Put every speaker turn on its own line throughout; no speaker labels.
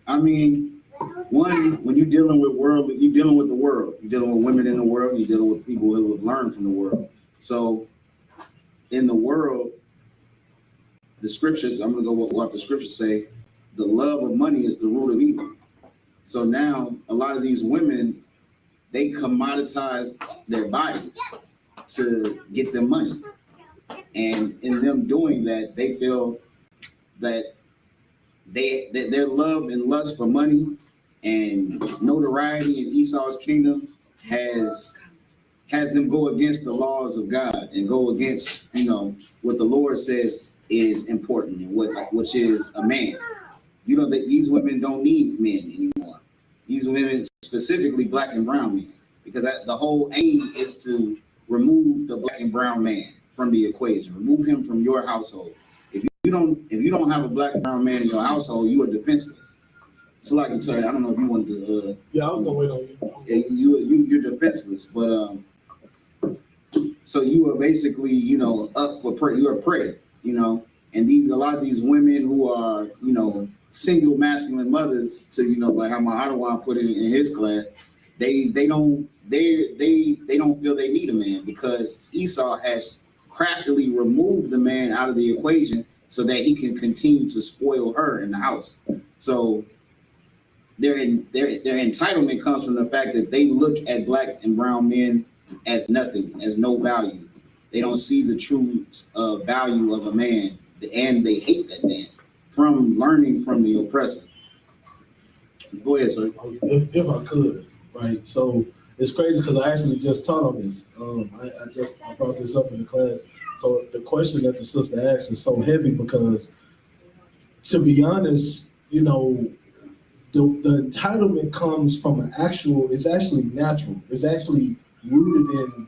I mean, one, when you're dealing with world, you're dealing with the world. You're dealing with women in the world. You're dealing with people who have learned from the world. So in the world, the scriptures, I'm going to go with what the scriptures say, the love of money is the root of evil. So now a lot of these women, they commoditize their bodies to get them money. And in them doing that, they feel that their love and lust for money and notoriety in Esau's kingdom has them go against the laws of God and go against, what the Lord says is important and which is a man. These women don't need men anymore. These women, specifically black and brown men, because the whole aim is to remove the black and brown man from the equation, remove him from your household. If you don't have a black and brown man in your household, you are defenseless. So like I said, I don't know if you wanted to.
Yeah, I'm gonna wait on you.
You're defenseless, but so you are basically up for prey. You're a prey, and a lot of these women who are single masculine mothers to like how my Ottawa put it in his class, they don't feel they need a man because Esau has craftily removed the man out of the equation so that he can continue to spoil her in the house. So their entitlement comes from the fact that they look at black and brown men as nothing, as no value. They don't see the true value of a man, and they hate that man from learning from the oppressor. Go ahead, sir.
If I could, right? So it's crazy because I actually just taught on this. I brought this up in the class. So the question that the sister asked is so heavy because, to be honest, the entitlement comes from it's actually natural. It's actually rooted in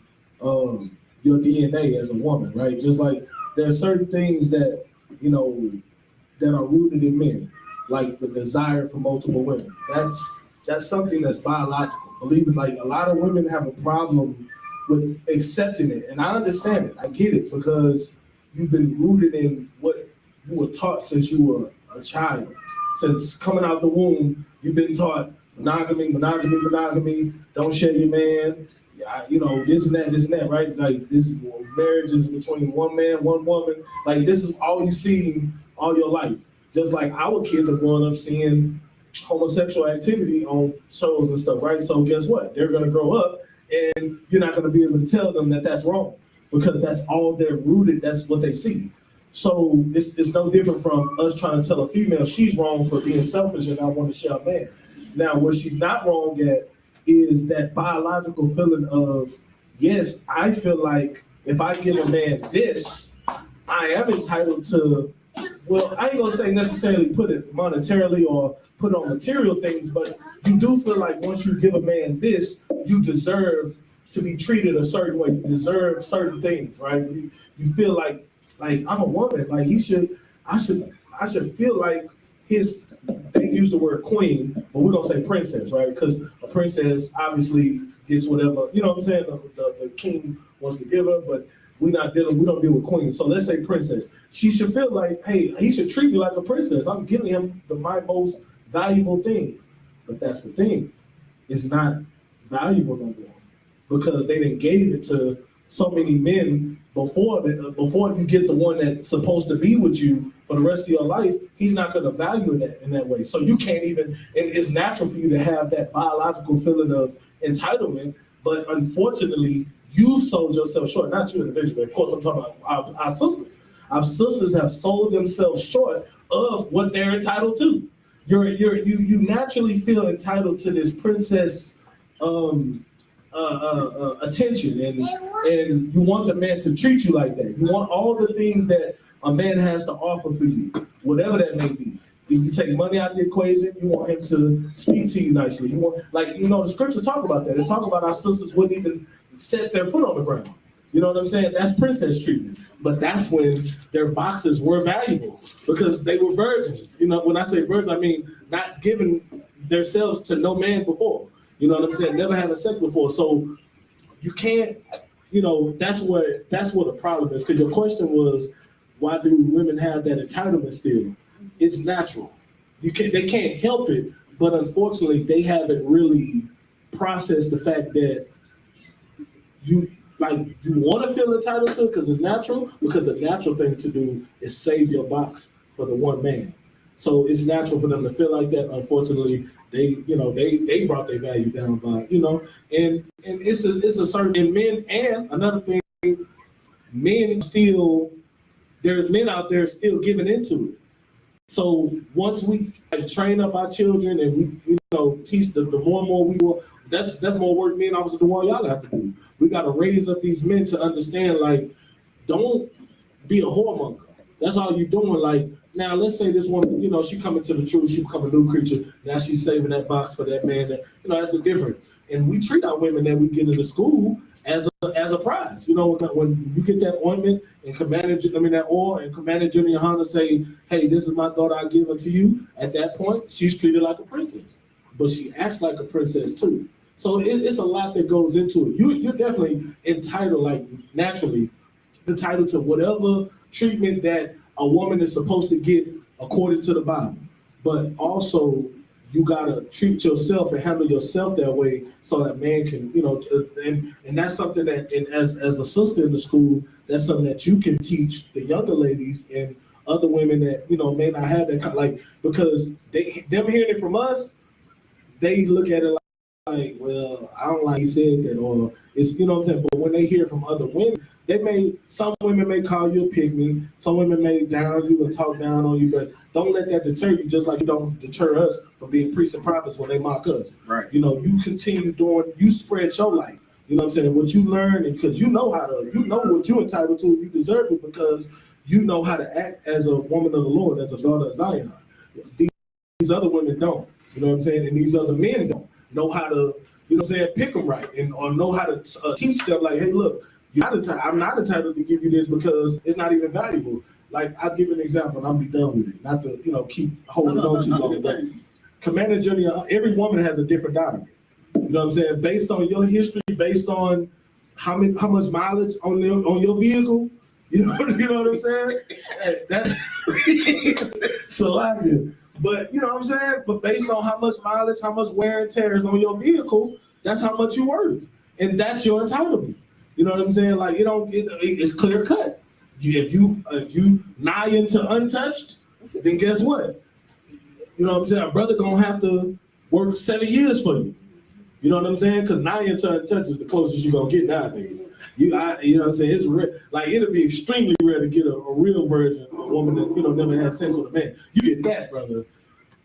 your DNA as a woman, right? Just like there are certain things that, that are rooted in men, like the desire for multiple women. That's something that's biological. Believe it, like a lot of women have a problem with accepting it. And I understand it. I get it because you've been rooted in what you were taught since you were a child. Since coming out the womb, you've been taught monogamy, don't share your man, this and that, right? Like this marriage is between one man, one woman. Like this is all you've seen all your life. Just like our kids are growing up seeing homosexual activity on shows and stuff, right? So guess what? They're gonna grow up and you're not gonna be able to tell them that that's wrong because that's all they're rooted, that's what they see. So it's no different from us trying to tell a female she's wrong for being selfish and not want to share a man. Now, what she's not wrong at is that biological feeling of, yes, I feel like if I give a man this, I am entitled to, well, I ain't gonna say necessarily put it monetarily or put on material things, but you do feel like once you give a man this, you deserve to be treated a certain way. You deserve certain things, right? You feel like I'm a woman, like I should feel like they use the word queen, but we're gonna say princess, right? Because a princess obviously gets whatever, you know what I'm saying, the king wants to give her, but we don't deal with queens. So let's say princess. She should feel like, hey, he should treat me like a princess. I'm giving him my most valuable thing. But that's the thing. It's not valuable no more because they done gave it to so many men before you get the one that's supposed to be with you for the rest of your life. He's not going to value that in that way. So you can't even, and it's natural for you to have that biological feeling of entitlement, but unfortunately, you sold yourself short. Not you individually, of course. I'm talking about our sisters. Our sisters have sold themselves short of what they're entitled to. You naturally feel entitled to this princess attention, and you want the man to treat you like that. You want all the things that a man has to offer for you, whatever that may be. If you take money out of the equation, you want him to speak to you nicely. You want, the scriptures talk about that. They talk about our sisters wouldn't even set their foot on the ground. You know what I'm saying? That's princess treatment. But that's when their boxes were valuable because they were virgins. When I say virgins, I mean not giving themselves to no man before. You know what I'm saying? Never having sex before. So you can't, that's what the problem is. Because your question was, why do women have that entitlement still? It's natural. they can't help it, but unfortunately they haven't really processed the fact that you want to feel entitled to it because it's natural, because the natural thing to do is save your box for the one man. So it's natural for them to feel like that. Unfortunately, they brought their value down by, and it's a certain, and men, and another thing, there's men out there still giving into it. So once we train up our children and we teach the more and more we will, that's more work me and Officer DeWall y'all have to do. We got to raise up these men to understand, like, don't be a whoremonger. That's all you're doing. Like, now let's say this woman, she coming to the truth, she become a new creature. Now she's saving that box for that man. That that's a difference. And we treat our women that we get into school as a prize. When you get that ointment and that oil, and Commander Jimmy YAHANNA say, hey, this is my daughter, I give her to you. At that point, she's treated like a princess, but she acts like a princess too. So it's a lot that goes into it. You're definitely entitled, like naturally, entitled to whatever treatment that a woman is supposed to get according to the Bible. But also, you gotta treat yourself and handle yourself that way so that man can, and that's something that, and as a sister in the school, that's something that you can teach the younger ladies and other women that may not have that kind, because them hearing it from us, they look at it like, well, I don't like he said that, or it's, what I'm saying. But when they hear from other women, some women may call you a pygmy, some women may down you and talk down on you, but don't let that deter you, just like you don't deter us from being priests and prophets when they mock us.
Right.
You continue doing, you spread your light. What I'm saying? What you learn, and because you know what you're entitled to, you deserve it, because you know how to act as a woman of the Lord, as a daughter of Zion. These other women don't, what I'm saying? And these other men don't know how to, pick them right, or know how to teach them, like, hey, look, I'm not entitled to give you this because it's not even valuable. Like, I'll give you an example and I'll be done with it. Not to, keep holding on too long. But Commander Junior, every woman has a different diary. You know what I'm saying? Based on your history, based on how much mileage on your vehicle. You know what I'm saying? That's a lot here. But you know what I'm saying? But based on how much mileage, how much wear and tear is on your vehicle, that's how much you worth. And that's your entitlement. You know what I'm saying? Like, it's clear cut. If you nigh into untouched, then guess what? You know what I'm saying? A brother gonna have to work 7 years for you. You know what I'm saying? Because nigh into untouched is the closest you're gonna get nowadays. You know what I'm saying? It's rare. Like, it'll be extremely rare to get a real virgin, a woman that never had sex with a man. You get that, brother.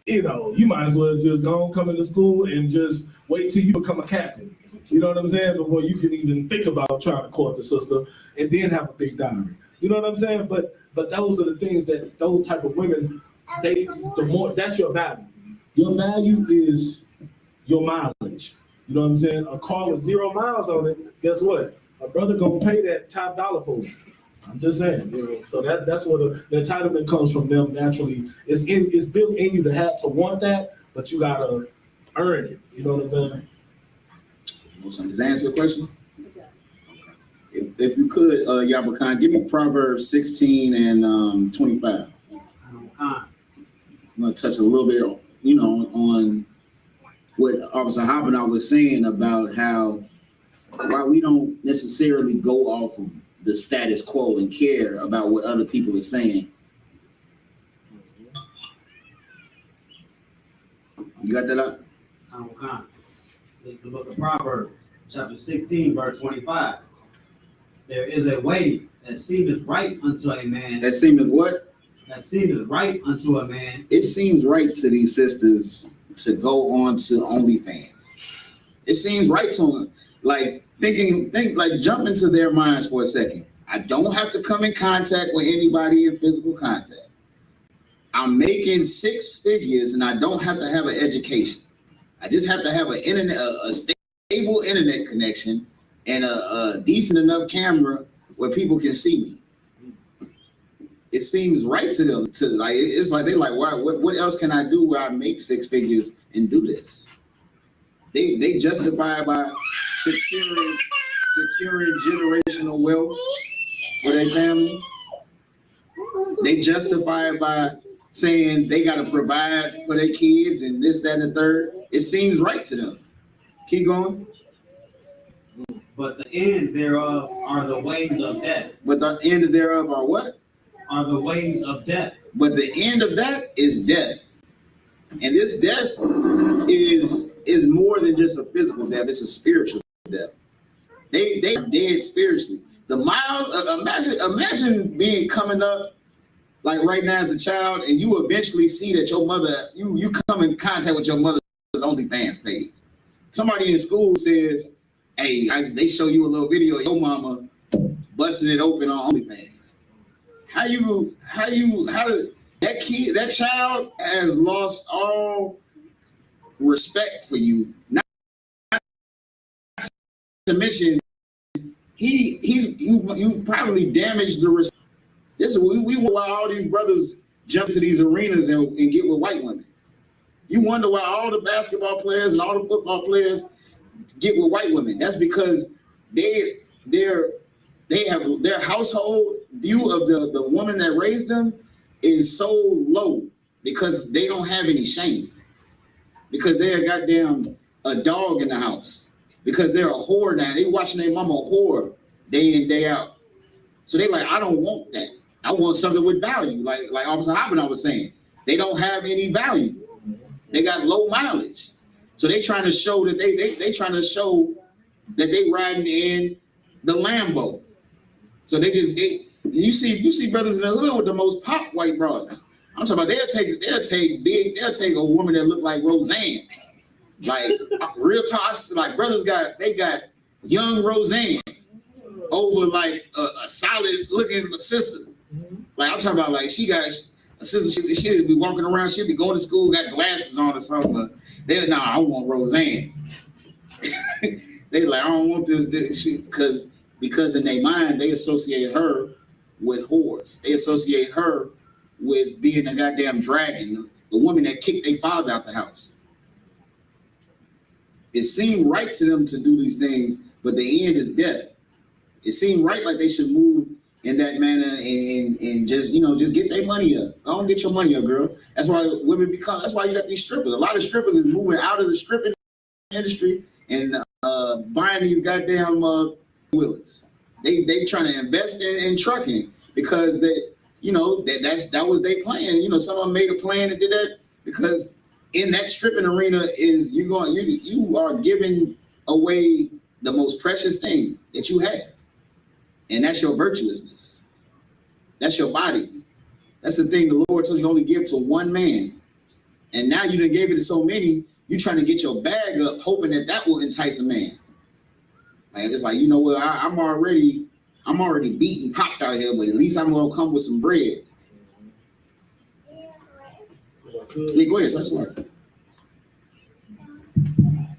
You might as well just go come into school and just wait till you become a captain. You know what I'm saying? Before you can even think about trying to court the sister, and then have a big diary. You know what I'm saying? But those are the things that those type of women, that's your value. Your value is your mileage. You know what I'm saying? A car with 0 miles on it, guess what? A brother gonna pay that top dollar for it. I'm just saying, So that's where the entitlement comes from them naturally. It's built in you to want that, but you gotta earn it. You know what I'm saying?
Does that answer your question? If you could, Yabakan, give me Proverbs 16 and 25. I'm gonna touch a little bit, on what Officer Hoppenot was saying about why we don't necessarily go off of the status quo and care about what other people are saying. You got that up?
The book of Proverbs, chapter 16, verse 25. There is a way that seemeth right unto a man.
That seemeth what?
That seemeth right unto a man.
It seems right to these sisters to go on to OnlyFans. It seems right to them. Like, jump into their minds for a second. I don't have to come in contact with anybody in physical contact. I'm making 6 figures and I don't have to have an education. I just have to have a stable internet connection and a decent enough camera where people can see me. It seems right to them it's like they're like, wow, what else can I do where I make 6 figures and do this? They justify it by securing generational wealth for their family. They justify it by saying they got to provide for their kids and this, that, and the third. It seems right to them. Keep going.
But the end thereof are the ways of death.
But the end thereof are what?
Are the ways of death.
But the end of that is death. And this death is more than just a physical death. It's a spiritual death. They are dead spiritually. The miles, imagine being coming up like right now as a child, and you eventually see that your mother, you come in contact with your mother's OnlyFans page. Somebody in school says, hey, they show you a little video of your mama busting it open on OnlyFans. How does that child has lost all respect for you. Not to mention, you probably damaged the respect. This is we wonder why all these brothers jump to these arenas and get with white women. You wonder why all the basketball players and all the football players get with white women. That's because they have their household view of the woman that raised them is so low because they don't have any shame. Because they're goddamn a dog in the house. Because they're a whore now. They watching their mama whore day in, day out. So they like, I don't want that. I want something with value. Like Officer Hoppin was saying. They don't have any value. They got low mileage. So they trying to show that they trying to show that they riding in the Lambo. So you see brothers in the hood with the most pop white brothers. I'm talking about they'll take a woman that look like Roseanne. Like real talk, like brothers got young Roseanne over like a solid looking sister. Like I'm talking about like she got a sister, she'd be walking around, she'd be going to school, got glasses on or something. I want Roseanne. They like, I don't want this because in their mind they associate her with whores. They associate her with being a goddamn dragon, the woman that kicked their father out the house. It seemed right to them to do these things, but the end is death. It seemed right like they should move in that manner and just get their money up. Go and get your money up, girl. That's why women that's why you got these strippers. A lot of strippers is moving out of the stripping industry and buying these goddamn Willys. They trying to invest in trucking because that was their plan. Some of them made a plan and did that because in that stripping arena is you are giving away the most precious thing that you have. And that's your virtuousness. That's your body. That's the thing the Lord told you only give to one man. And now you done gave it to so many, you trying to get your bag up, hoping that will entice a man. Like it's like, what, I'm already beaten, popped out here, but at least I'm gonna come with some bread. Yeah, go ahead, sorry.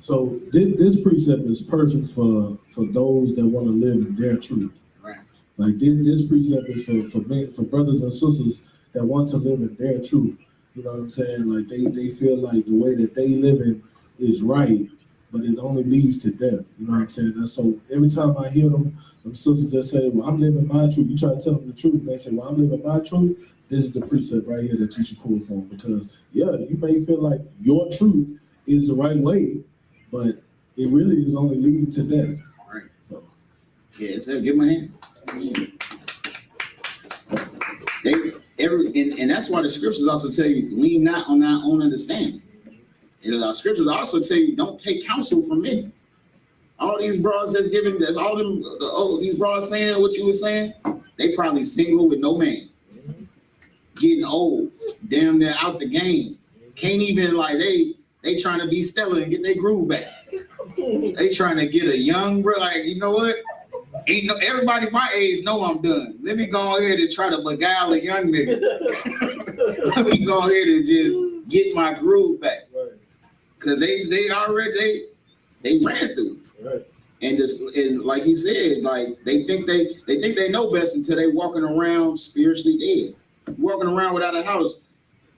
So this precept is perfect for those that want to live in their truth.
Right.
Like this precept is for brothers and sisters that want to live in their truth. You know what I'm saying? Like they feel like the way that they live in is right, but it only leads to death. You know what I'm saying? And so every time I hear them sisters that say, well, I'm living my truth, you try to tell them the truth, and they say, well, I'm living my truth, this is the precept right here that you should pull from. Because, you may feel like your truth is the right way, but it really is only leading to death.
Right.
So.
Yeah, so give my hand. And that's why the scriptures also tell you, lean not on thy own understanding. And the scriptures also tell you, don't take counsel from men. All these broads these broads saying what you were saying, they probably single with no man. Getting old, damn near out the game. Can't even they trying to be stellar and get their groove back. They trying to get a young bro, what? Everybody my age know I'm done. Let me go ahead and try to beguile a young nigga. Let me go ahead and just get my groove back.
Right.
Cause they already ran through.
Right.
And like he said, like they think they know best until they walking around spiritually dead, walking around without a house.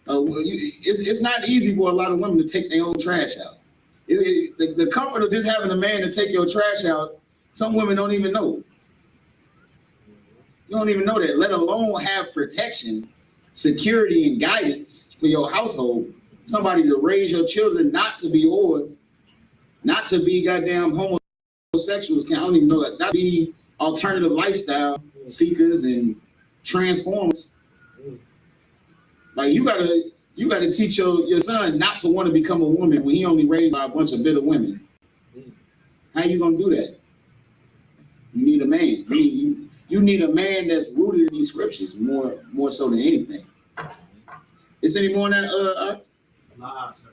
It's not easy for a lot of women to take their own trash out. The comfort of just having a man to take your trash out, some women don't even know. You don't even know that, let alone have protection security and guidance for your household, somebody to raise your children not to be whores, not to be goddamn homosexuals, I don't even know that, not be alternative lifestyle seekers and transformers. Like you gotta teach your son not to want to become a woman when he only raised by a bunch of bitter women. How you gonna do that? You need a man. You need a man that's rooted in these scriptures more so than anything. Is any more on that?
Nah, sir.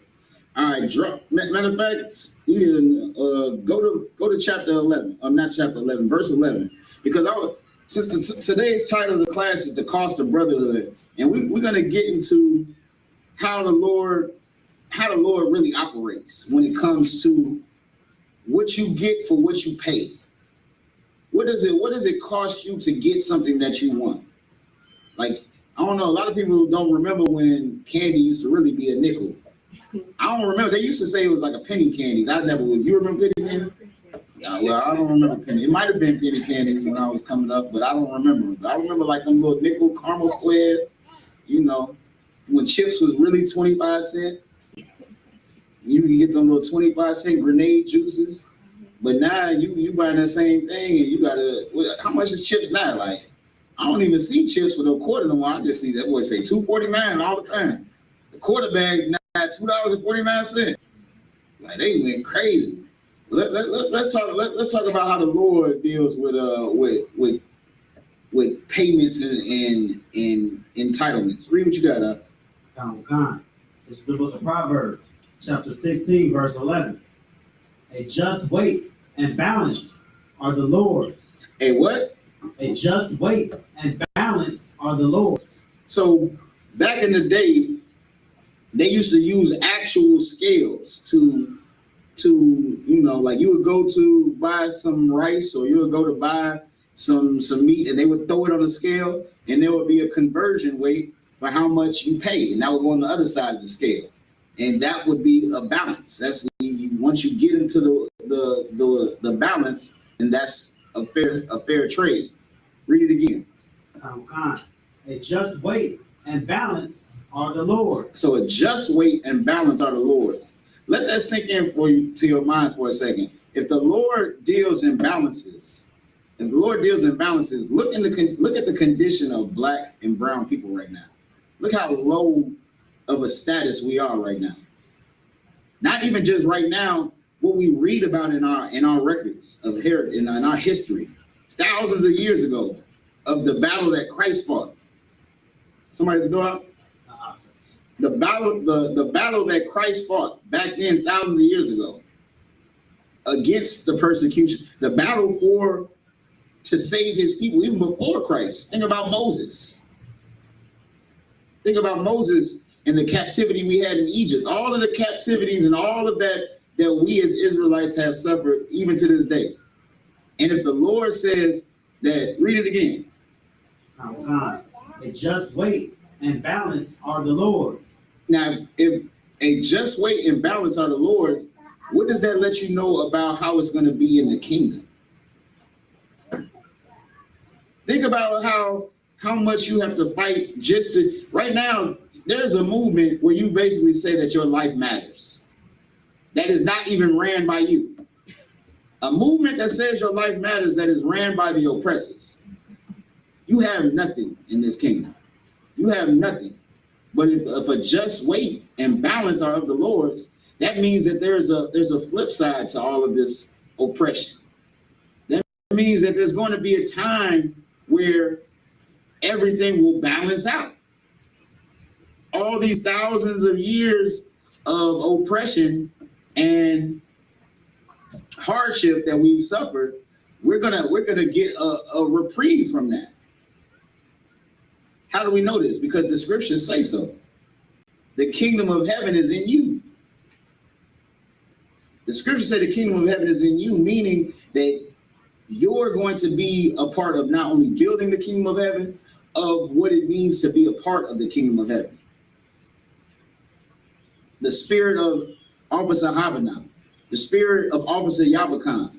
All right, matter of fact, you can go to chapter 11. Not chapter 11, verse 11, because today's title of the class is the cost of brotherhood, and we're gonna get into how the Lord really operates when it comes to what you get for what you pay. What does it cost you to get something that you want? Like, I don't know, a lot of people don't remember when candy used to really be a nickel. I don't remember. They used to say it was like a penny candies. I never was. You remember penny candy? Well, I don't remember penny. It might have been penny candies when I was coming up, but I don't remember. But I remember like them little nickel caramel squares, you know, when chips was really 25 cents. You can get them little 25-cent grenade juices. But now you buying that same thing and you gotta, how much is chips now? Like, I don't even see chips for a quarter no more. I just see that boy say $2.49 all the time. The quarter bag's now $2.49. Like, they went crazy. Let's talk about how the Lord deals with payments and entitlements. Read what you got,
It's the book of Proverbs, chapter 16, verse 11. A just weight and balance are the Lord's.
A what?
A just weight and balance are the Lord's.
So back in the day, they used to use actual scales to you know, like you would go to buy some rice or you would go to buy some meat and they would throw it on a scale and there would be a conversion weight for how much you pay, and that would go on the other side of the scale, and that would be a balance. That's once you get into the balance, and that's a fair trade. Read it again.
A just weight and balance are the Lord's.
So a just weight and balance are the Lord's. Let that sink in to your mind for a second. If the Lord deals in balances, look at the condition of black and brown people right now. Look how low of a status we are right now. Not even just right now, what we read about in our records of heritage, in our history, thousands of years ago, of the battle that Christ fought. Somebody at the door? The battle that Christ fought back then, thousands of years ago, against the persecution, the battle to save his people, even before Christ. Think about Moses. Think about Moses and the captivity we had in Egypt. All of the captivities and all of that we as Israelites have suffered even to this day. And if the Lord says that, read it again.
A just weight and balance are the Lord's.
Now, if a just weight and balance are the Lord's, what does that let you know about how it's going to be in the kingdom? Think about how much you have to fight just to, right now, there's a movement where you basically say that your life matters. That is not even ran by you. A movement that says your life matters that is ran by the oppressors. You have nothing in this kingdom. You have nothing. But if a just weight and balance are of the Lord's, that means that there's a flip side to all of this oppression. That means that there's going to be a time where everything will balance out. All these thousands of years of oppression and hardship that we've suffered, we're gonna get a reprieve from that. How do we know this? Because the scriptures say so. The kingdom of heaven is in you. The scriptures say the kingdom of heaven is in you, meaning that you're going to be a part of not only building the kingdom of heaven, of what it means to be a part of the kingdom of heaven. The spirit of Officer Havanah, the spirit of Officer YAHANNA,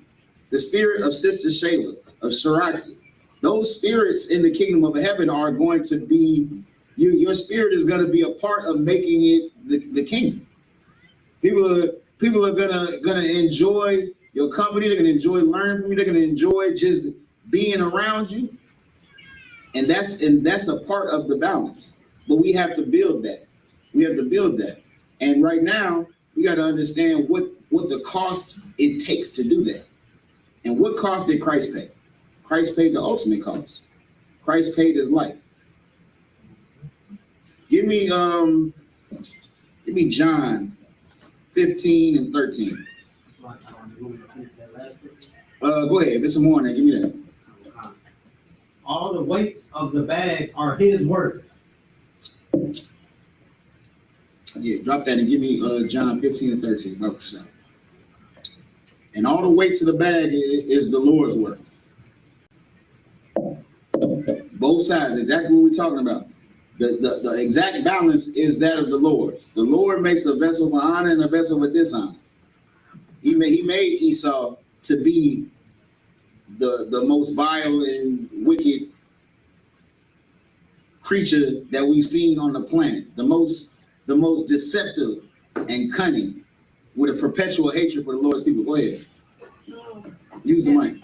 the spirit of Sister Shayla, of Sharaki. Those spirits in the kingdom of heaven are going to be Your spirit is going to be a part of making it the kingdom. People are gonna enjoy your company. They're gonna enjoy learning from you. They're gonna enjoy just being around you, and that's a part of the balance. But we have to build that. And right now, we got to understand what the cost it takes to do that. And what cost did Christ pay? Christ paid the ultimate cost. Christ paid his life. Give me John 15 and 13. Go ahead. If it's some more, now give me that.
All the weights of the bag are his work.
Yeah, drop that and give me John 15 and 13. And all the weights of the bag is the Lord's work. Both sides, exactly what we're talking about. The exact balance is that of the Lord's. The Lord makes a vessel for honor and a vessel for dishonor. He made Esau to be the most vile and wicked creature that we've seen on the planet. The most deceptive and cunning, with a perpetual hatred for the Lord's people. Go ahead. Use the mic.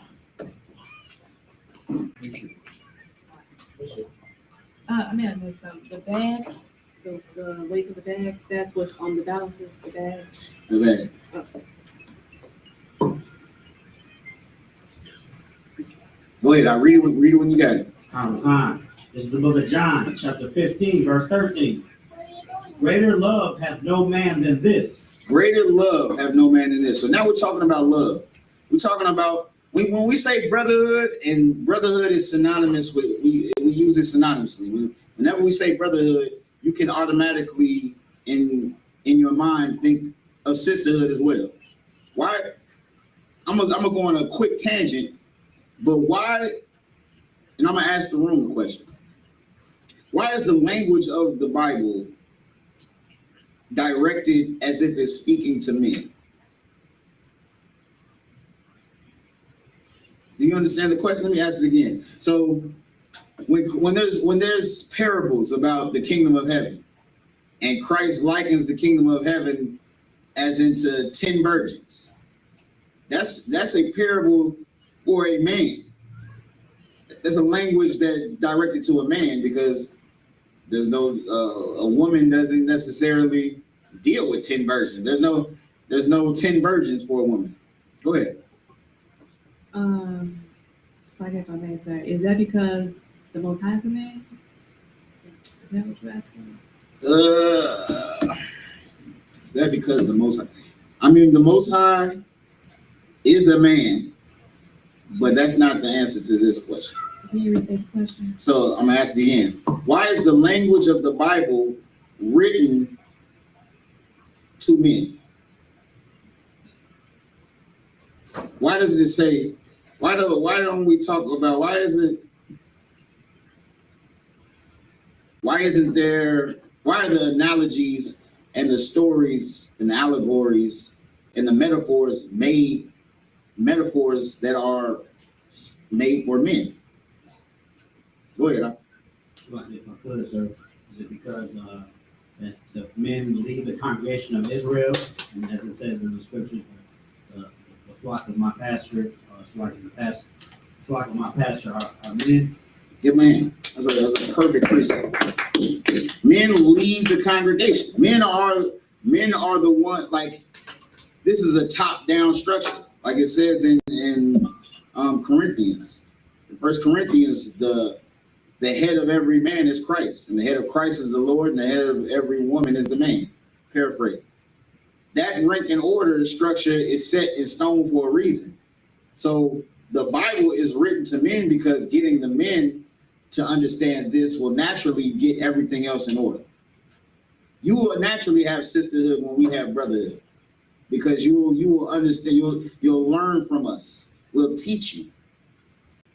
I missed some. The bags, the weights of the bag, that's what's on the balances, the bags.
The bag.
Okay.
Go ahead. I'll read it when you got it.
This is the book of John, chapter 15, verse 13. Greater love hath no man than this.
Greater love have no man than this. So now we're talking about love. We're talking about when we say brotherhood, and brotherhood is synonymous with we use it synonymously. Whenever we say brotherhood, you can automatically in your mind think of sisterhood as well. Why? I'm gonna go on a quick tangent, but why? And I'm gonna ask the room a question. Why is the language of the Bible directed as if it's speaking to men? Do you understand the question? Let me ask it again. So when there's parables about the kingdom of heaven, and Christ likens the kingdom of heaven as into 10 virgins, that's a parable for a man. That's a language that's directed to a man, because there's no a woman doesn't necessarily deal with 10 virgins. There's no 10 virgins for a woman. Go ahead.
It's like if I may say, is that because the Most High is a man? Is that what you're asking?
Is that because the Most High? I mean, the Most High is a man, but that's not the answer to this question.
Can you restate the question?
So I'm gonna ask it again. Why is the language of the Bible written to men? Why does it say? Why don't we talk about? Why isn't there? Why are the analogies and the stories and the allegories and the metaphors metaphors that are made for men? Go ahead.
Well, if I could, sir, is it because that the men leave the congregation of Israel, and as it says in the scriptures, the flock of my pasture, flock of my pasture are men?
Give my hand. That's a perfect precept. Men leave the congregation. Men are the one. Like, this is a top-down structure, like it says in Corinthians. In 1 Corinthians, the head of every man is Christ, and the head of Christ is the Lord, and the head of every woman is the man. Paraphrase. That rank and order structure is set in stone for a reason. So the Bible is written to men because getting the men to understand this will naturally get everything else in order. You will naturally have sisterhood when we have brotherhood, because you will understand. You'll learn from us. We'll teach you.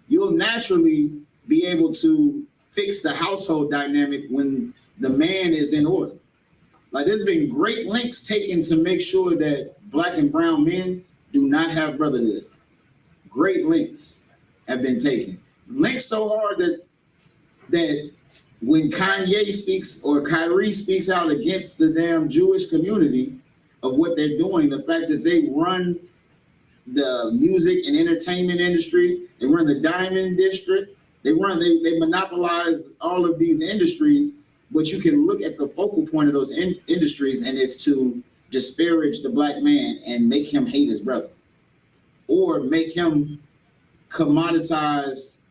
You'll naturally be able to fix the household dynamic when the man is in order. Like, there's been great lengths taken to make sure that Black and brown men do not have brotherhood. Great lengths have been taken. Lengths so hard that when Kanye speaks or Kyrie speaks out against the damn Jewish community of what they're doing, the fact that they run the music and entertainment industry, they run the diamond district, they monopolize all of these industries, but you can look at the focal point of those industries and it's to disparage the black man and make him hate his brother or make him commoditize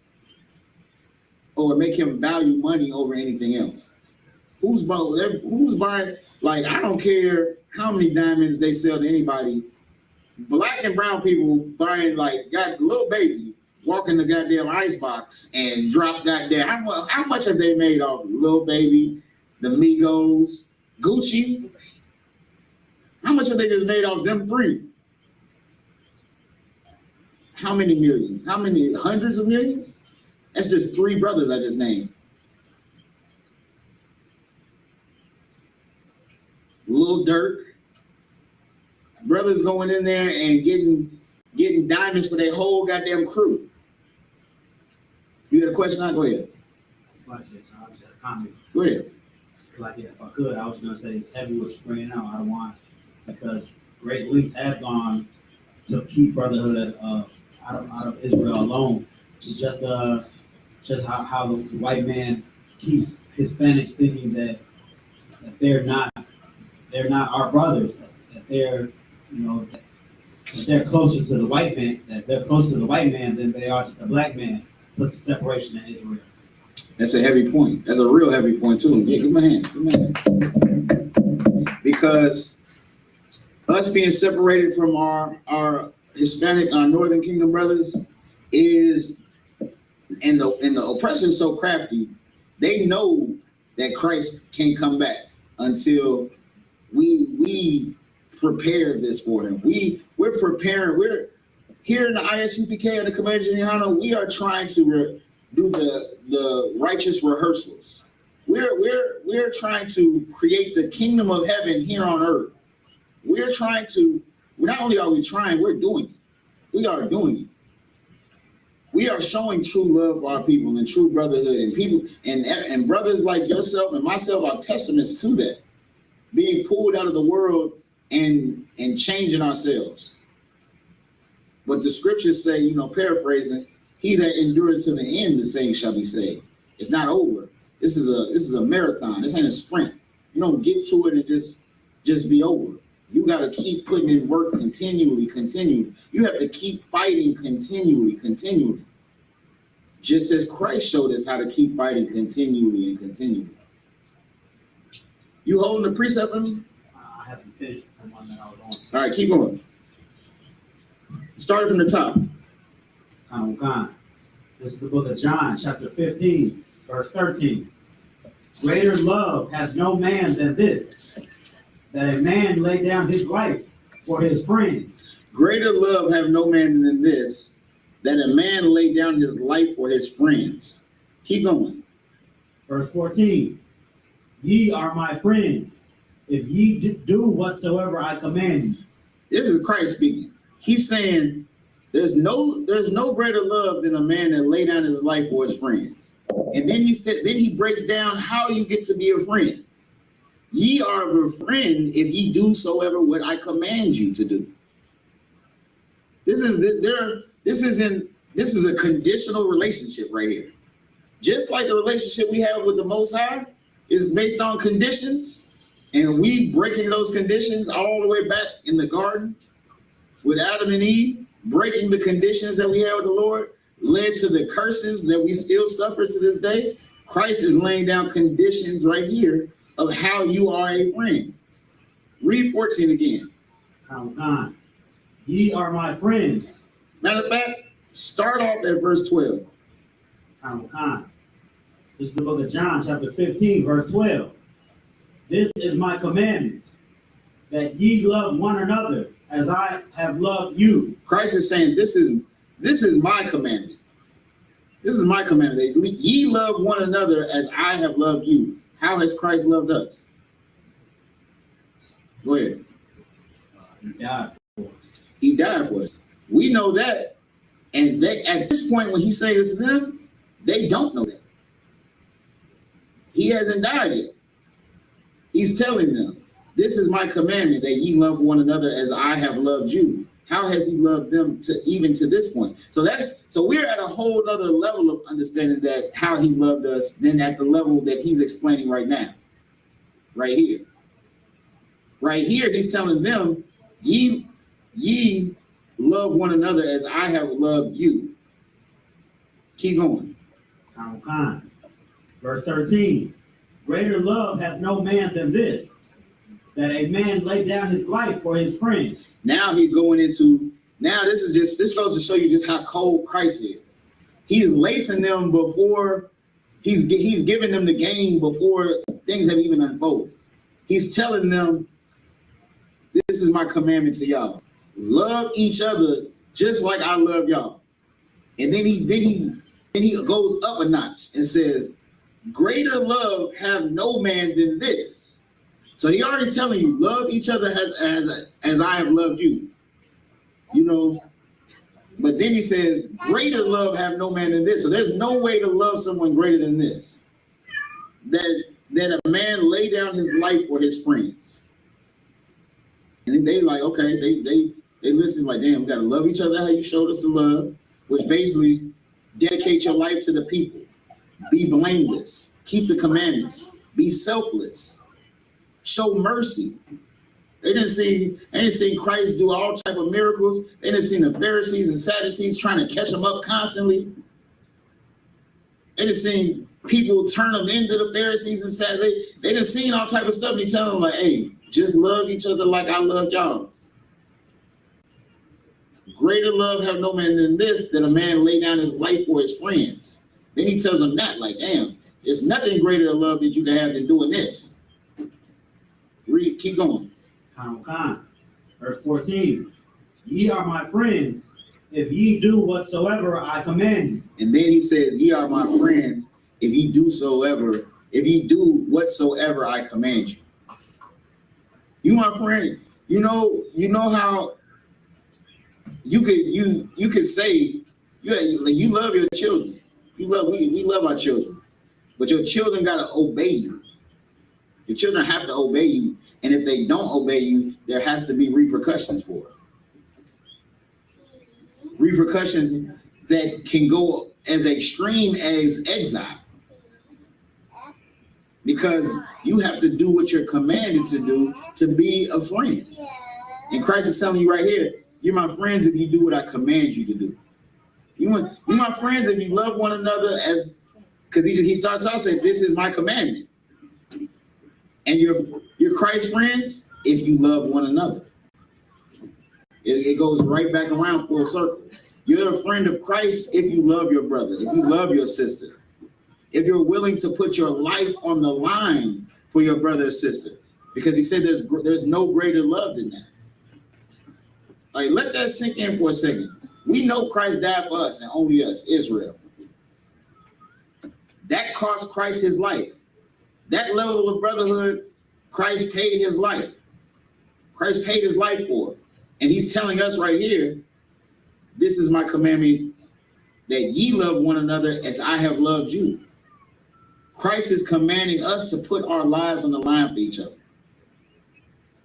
or make him value money over anything else. Who's buying, like, I don't care how many diamonds they sell to anybody. Black and brown people buying, like, got little baby walking the goddamn ice box and drop goddamn, how much have they made off Lil Baby, the Migos, Gucci? How much have they just made off them three? How many millions? How many hundreds of millions? That's just three brothers I just named. Lil Durk, brothers going in there and getting diamonds for their whole goddamn crew. You had a question? Go ahead.
It's like this. I just had a comment.
Go ahead.
Like, if I could, I was going to say it's heavy with bringing out. I don't want, because great links have gone to keep Brotherhood out of Israel alone. It's just how the white man keeps Hispanics thinking that they're not our brothers, that they're, you know, that they're closer to the white man, that they're closer to the white man than they are to the black man. Puts a separation in Israel.
That's a heavy point. That's a real heavy point too. Yeah, give me a hand. Give me a hand. Because us being separated from our Hispanic, our Northern Kingdom brothers is, and the oppression is so crafty. They know that Christ can't come back until we prepare this for him. We're preparing. We're here in the I.S.U.P.K. and the Convention of YAHANNA. We are trying to do the righteous rehearsals. We're trying to create the kingdom of heaven here on earth. We're trying to. Not only are we trying, we're doing it. We are doing it. We are showing true love for our people and true brotherhood, and people and brothers like yourself and myself are testaments to that. Being pulled out of the world and changing ourselves. But the scriptures say, you know, paraphrasing, he that endures to the end, the same shall be saved. It's not over. This is a marathon. This ain't a sprint. You don't get to it and just be over. You got to keep putting in work continually. You have to keep fighting continually. Just as Christ showed us how to keep fighting continually. You holding the precept for me?
I haven't finished the one that I was on.
All right, keep going. Starting from the top.
This is the book of John, chapter 15, verse 13. Greater love has no man than this, that a man lay down his life for his friends.
Greater love have no man than this, that a man lay down his life for his friends. Keep going.
Verse 14. Ye are my friends, if ye do whatsoever I command you.
This is Christ speaking. He's saying there's no greater love than a man that lay down his life for his friends. And then he breaks down how you get to be a friend. Ye are a friend if ye do soever what I command you to do. This is a conditional relationship right here. Just like the relationship we have with the Most High is based on conditions, and we breaking those conditions all the way back in the garden with Adam and Eve, breaking the conditions that we had with the Lord, led to the curses that we still suffer to this day. Christ is laying down conditions right here of how you are a friend. Read 14 again.
Ye are my friends.
Matter of fact, start off at verse 12.
This is the book of John, chapter 15, verse 12. This is my commandment, that ye love one another as I have loved you.
Christ is saying, this is my commandment. This is my commandment. That ye love one another as I have loved you. How has Christ loved us? Go ahead.
He died for us.
He died for us. We know that. And they, at this point, when he's saying this to them, they don't know that. He hasn't died yet. He's telling them, this is my commandment, that ye love one another as I have loved you. How has he loved them to even to this point? So we're at a whole other level of understanding that how he loved us than at the level that he's explaining right now. Right here. Right here, he's telling them, ye love one another as I have loved you. Keep going.
Verse 13. Greater love hath no man than this, that a man lay down his life for his friends.
Now he's going into, this goes to show you just how cold Christ is. He's lacing them before, he's giving them the game before things have even unfolded. He's telling them, this is my commandment to y'all. Love each other just like I love y'all. And then he goes up a notch and says, greater love have no man than this. So he already telling you, love each other as I have loved you. You know, but then he says, greater love have no man than this. So there's no way to love someone greater than this. That a man lay down his life for his friends. And they like, okay, they listen like, damn, we gotta love each other how you showed us to love, which basically dedicate your life to the people. Be blameless. Keep the commandments. Be selfless. Show mercy. They didn't see Christ do all type of miracles. They didn't see the Pharisees and Sadducees trying to catch him up constantly. They didn't see people turn them into the Pharisees and Sadducees. They didn't see all type of stuff. And he tell them like, hey, just love each other like I loved y'all. Greater love have no man than this, that a man lay down his life for his friends. Then he tells them that, like, damn, there's nothing greater of love that you can have than doing this. Read, keep going.
Verse 14. Ye are my friends, if ye do whatsoever I command you.
And then he says, ye are my friends, if ye do whatsoever I command you. You my friend. You know how you could say you love your children. We love our children, but your children gotta obey you. Your children have to obey you, and if they don't obey you, there has to be repercussions for it. Repercussions that can go as extreme as exile, because you have to do what you're commanded to do to be a friend. And Christ is telling you right here, you're my friends if you do what I command you to do. You're my friends if you love one another because he starts off saying, this is my commandment. And you're Christ's friends if you love one another. It goes right back around full circle. You're a friend of Christ if you love your brother, if you love your sister, if you're willing to put your life on the line for your brother or sister, because he said there's no greater love than that. Like, let that sink in for a second. We know Christ died for us and only us, Israel. That cost Christ his life. That level of brotherhood, Christ paid his life. Christ paid his life for it. And he's telling us right here, this is my commandment, that ye love one another as I have loved you. Christ is commanding us to put our lives on the line for each other.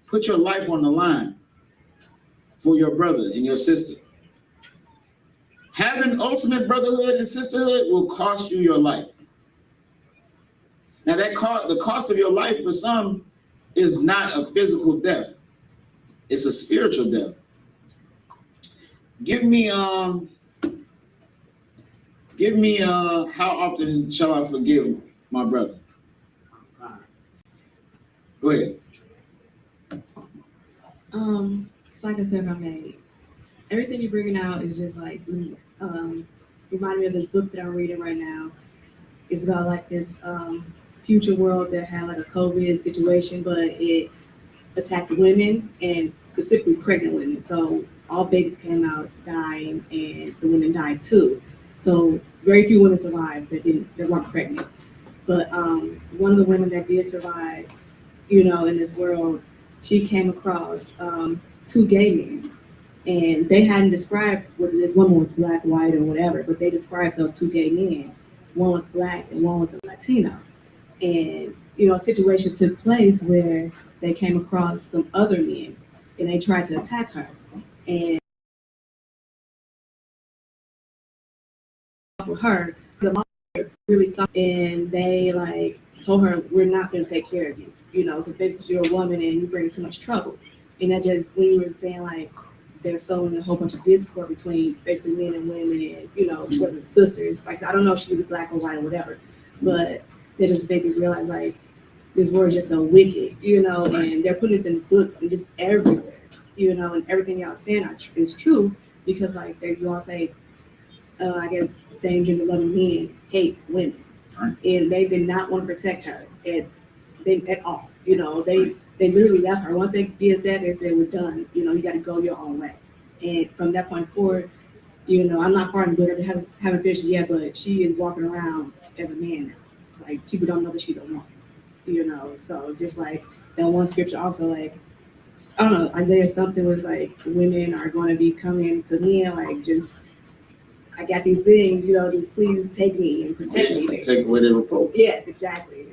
Put your life on the line for your brother and your sister. Having ultimate brotherhood and sisterhood will cost you your life. Now the cost of your life for some is not a physical death. It's a spiritual death. Give me how often shall I forgive my brother? Go ahead.
It's like I said, if I may, everything you're bringing out is just like reminding me of this book that I'm reading right now. It's about like this future world that had like a COVID situation, but it attacked women and specifically pregnant women. So all babies came out dying, and the women died too. So very few women survived that weren't pregnant. But one of the women that did survive, in this world, she came across two gay men, and they hadn't described whether this woman was black, white, or whatever, but they described those two gay men. One was black and one was a Latino. And, a situation took place where they came across some other men and they tried to attack her. And for her, the mother really thought, and they like told her, we're not going to take care of you, because basically you're a woman and you bring too much trouble. And that just, when you were saying like, they're sowing a whole bunch of discord between basically men and women and, whether it's sisters. Like, I don't know if she was black or white or whatever, but they just made me realize like, this word is just so wicked, and they're putting this in books and just everywhere, and everything y'all saying is true because like you all say, I guess same gender loving men hate women, right. And they did not want to protect her at all. They literally left her. Once they did that, they said, we're done. You got to go your own way. And from that point forward, I'm not part of the book. I haven't finished it yet, but she is walking around as a man now. Like, people don't know that she's a woman, So it's just like that one scripture also, like, I don't know, Isaiah something was like, women are going to be coming to me and like, just, I got these things, just please take me and protect me.
Take away their reproach.
Yes, exactly.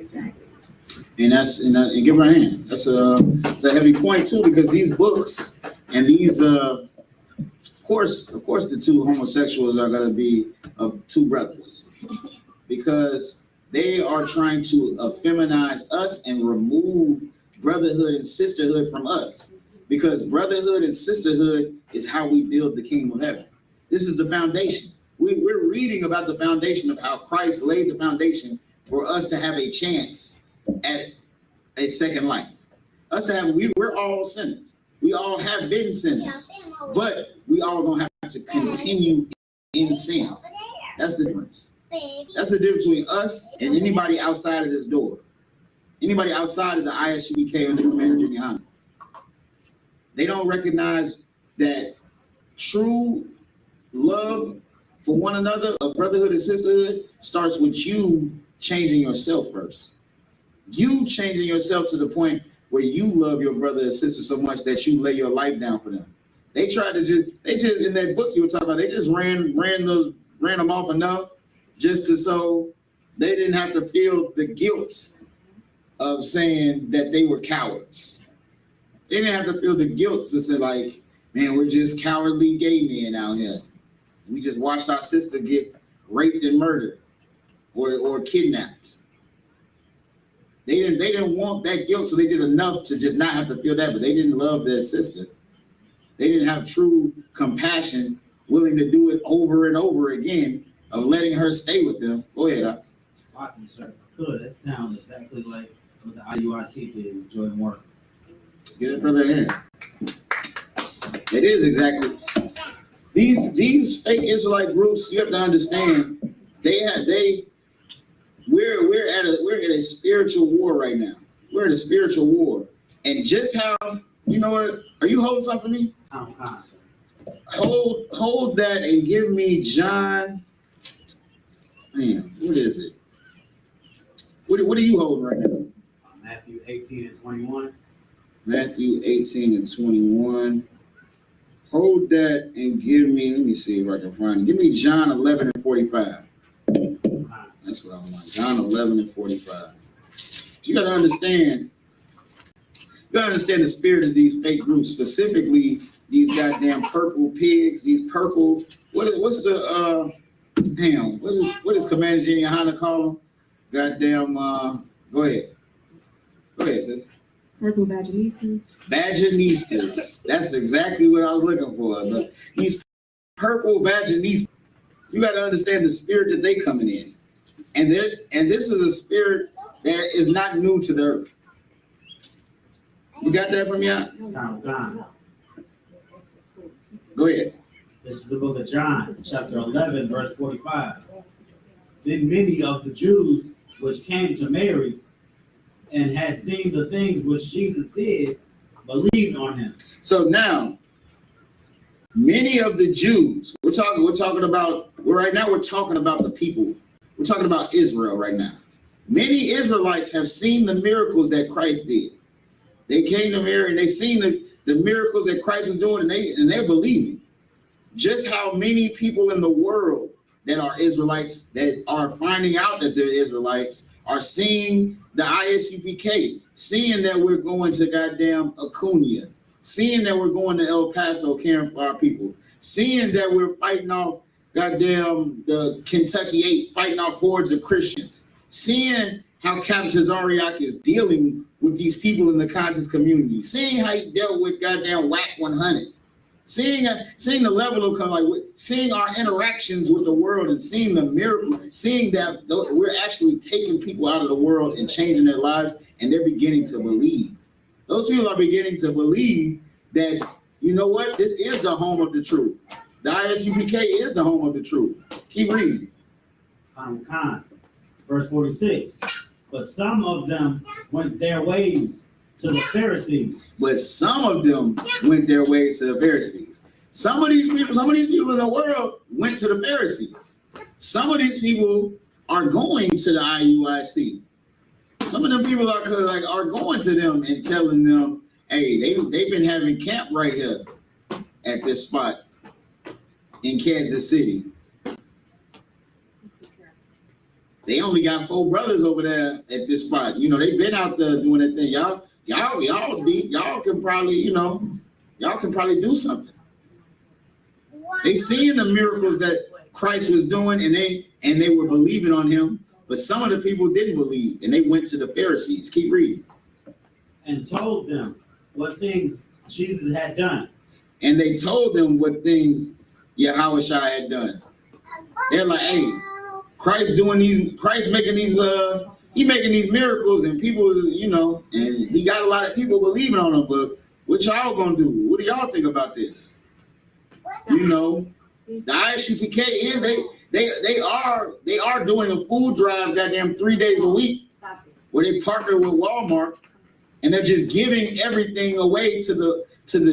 And and give her a hand. That's a heavy point too, because these books and these, of course, the two homosexuals are going to be two brothers, because they are trying to feminize us and remove brotherhood and sisterhood from us, because brotherhood and sisterhood is how we build the kingdom of heaven. This is the foundation. We're reading about the foundation of how Christ laid the foundation for us to have a chance at a second life. We're all sinners. We all have been sinners, but we all gonna have to continue in sin. That's the difference. That's the difference between us and anybody outside of this door. Anybody outside of the I.S.U.P.K under Commander YAHANNA. They don't recognize that true love for one another, of brotherhood and sisterhood, starts with you changing yourself first. You changing yourself to the point where you love your brother and sister so much that you lay your life down for them. They tried to just in that book you were talking about, they just ran them off enough just so they didn't have to feel the guilt of saying that they were cowards. They didn't have to feel the guilt to say like, man, we're just cowardly gay men out here. We just watched our sister get raped and murdered or kidnapped. They didn't want that guilt, so they did enough to just not have to feel that, but they didn't love their sister. They didn't have true compassion, willing to do it over and over again, of letting her stay with them. Go ahead,
Sir. Good. That sounds exactly like what the IUIC did with Jordan Work.
Get it, brother. In. It is exactly. These fake Israelite groups, you have to understand, we're at a spiritual war right now. We're at a spiritual war. And just how, you know what, are you holding something for me?
I'm fine, sir.
Hold that and give me John. Man, what is it? What are you holding right now?
Matthew 18 and 21.
Matthew 18 and 21. Hold that and give me, let me see if I can find it. Give me John 11 and 45. That's what I want. John 11 and 45. You got to understand the spirit of these fake groups, specifically these goddamn purple pigs, these purple, what is Commander YAHANNA call them? Goddamn, go ahead, sis.
Purple vaginistas.
Vaginistas. That's exactly what I was looking for. These purple vaginistas. You got to understand the spirit that they coming in. And this is a spirit that is not new to the earth. You got that from y'all? Go ahead.
This is the book of John, chapter 11, verse 45. Then many of the Jews which came to Mary and had seen the things which Jesus did, believed on him.
So now, many of the Jews, we're talking about the people. We're talking about Israel right now. Many Israelites have seen the miracles that Christ did. They came to Mary and they seen the miracles that Christ was doing, and they're believing. Just how many people in the world that are Israelites that are finding out that they're Israelites are seeing the ISUPK, seeing that we're going to goddamn Acuna, seeing that we're going to El Paso caring for our people, seeing that we're fighting off goddamn the Kentucky 8, fighting off hordes of Christians, seeing how Captain Zariak is dealing with these people in the conscious community, seeing how he dealt with goddamn WAC 100, seeing the level of seeing our interactions with the world and seeing the miracle, seeing that we're actually taking people out of the world and changing their lives, and they're beginning to believe. Those people are beginning to believe that, you know what, this is the home of the truth. The ISUPK is the home of the truth. Keep reading.
Verse 46. But some of them went their ways to the Pharisees.
But some of them went their ways to the Pharisees. Some of these people in the world went to the Pharisees. Some of these people are going to the IUIC. Some of them people are going to them and telling them, hey, they've been having camp right here at this spot in Kansas City. They only got 4 brothers over there at this spot. You know, they've been out there doing that thing. Y'all can probably do something. They seeing the miracles that Christ was doing, and they were believing on him. But some of the people didn't believe, and they went to the Pharisees. Keep reading.
And told them what things Jesus had done.
And they told them what things Yahushua had done. They're like, hey, Christ making these miracles, and people, you know, and he got a lot of people believing on him. But what y'all gonna do? What do y'all think about this? You know, the I.S.U.P.K is they are doing a food drive, goddamn 3 days a week, where they partner with Walmart, and they're just giving everything away to the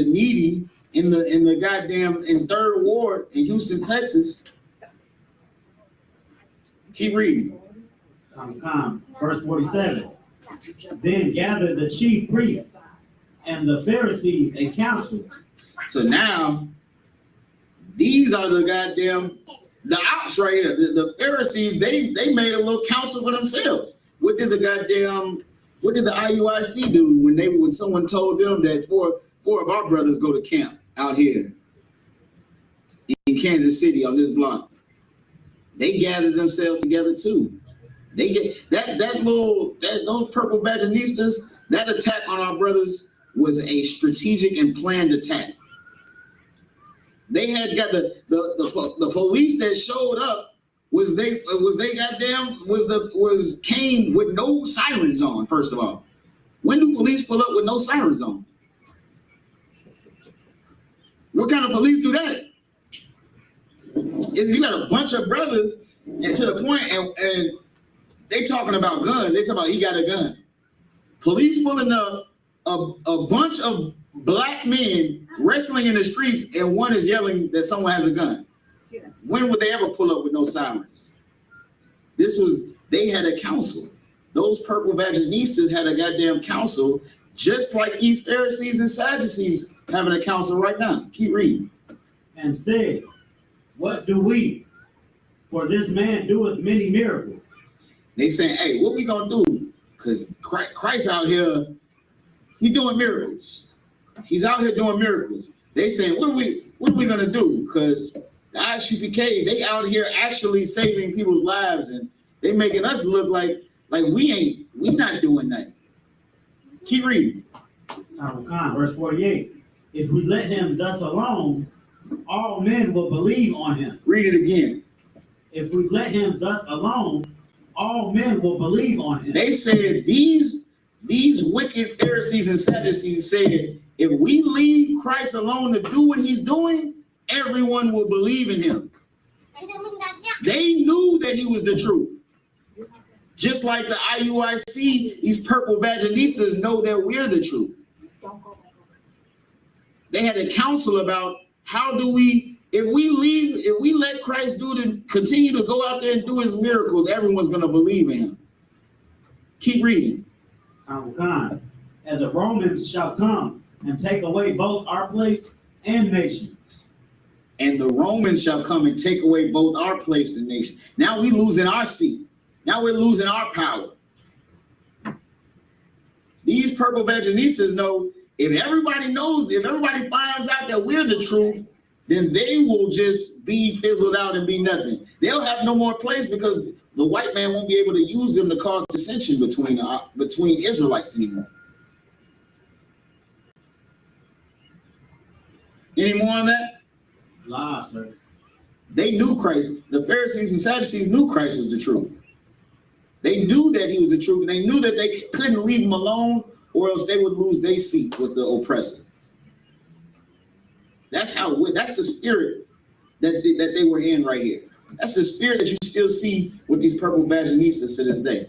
needy in the goddamn in 3rd Ward in Houston, Texas. Keep reading.
Verse 47. Then gathered the chief priests and the Pharisees a council.
So now, these are the ops right here. The Pharisees, they made a little council for themselves. What did the IUIC do when someone told them that four of our brothers go to camp out here in Kansas City on this block? They gathered themselves together too. They get those purple Bajanistas, that attack on our brothers was a strategic and planned attack. They had got the police that showed up came with no sirens on. First of all, when do police pull up with no sirens on? What kind of police do that? If you got a bunch of brothers, and to the point, and they talking about guns, they talking about he got a gun. Police pulling up a bunch of black men wrestling in the streets, and one is yelling that someone has a gun. When would they ever pull up with no sirens? They had a council. Those purple Vaginistas had a goddamn council, just like these Pharisees and Sadducees having a council right now. Keep reading.
And said, what do we? For this man doeth many miracles.
They saying, hey, what we gonna do? Because Christ out here, he doing miracles. He's out here doing miracles. They saying, what are we gonna do? Because the I.S.U.P.K, they out here actually saving people's lives, and they making us look like we not doing nothing. Keep reading.
Verse 48. If we let him thus alone, all men will believe on him.
Read it again.
If we let him thus alone, all men will believe on him.
They said these wicked Pharisees and Sadducees said, if we leave Christ alone to do what he's doing, everyone will believe in him. They knew that he was the truth. Just like the IUIC, these purple Vaginistas know that we're the truth. They had a council about how do we, if we let Christ continue to go out there and do his miracles, everyone's going to believe in him. Keep reading.
And the Romans shall come and take away both our place and nation.
And the Romans shall come and take away both our place and nation. Now we losing our seat. Now we're losing our power. These purple vaginistas know if everybody knows, if everybody finds out that we're the truth, then they will just be fizzled out and be nothing. They'll have no more place because the white man won't be able to use them to cause dissension between Israelites anymore. Any more on that?
Lie, sir.
They knew Christ. The Pharisees and Sadducees knew Christ was the truth. They knew that he was the truth, and they knew that they couldn't leave him alone, or else they would lose their seat with the oppressor. That's the spirit that they were in right here. That's the spirit that you still see with these purple vaginistas to this day.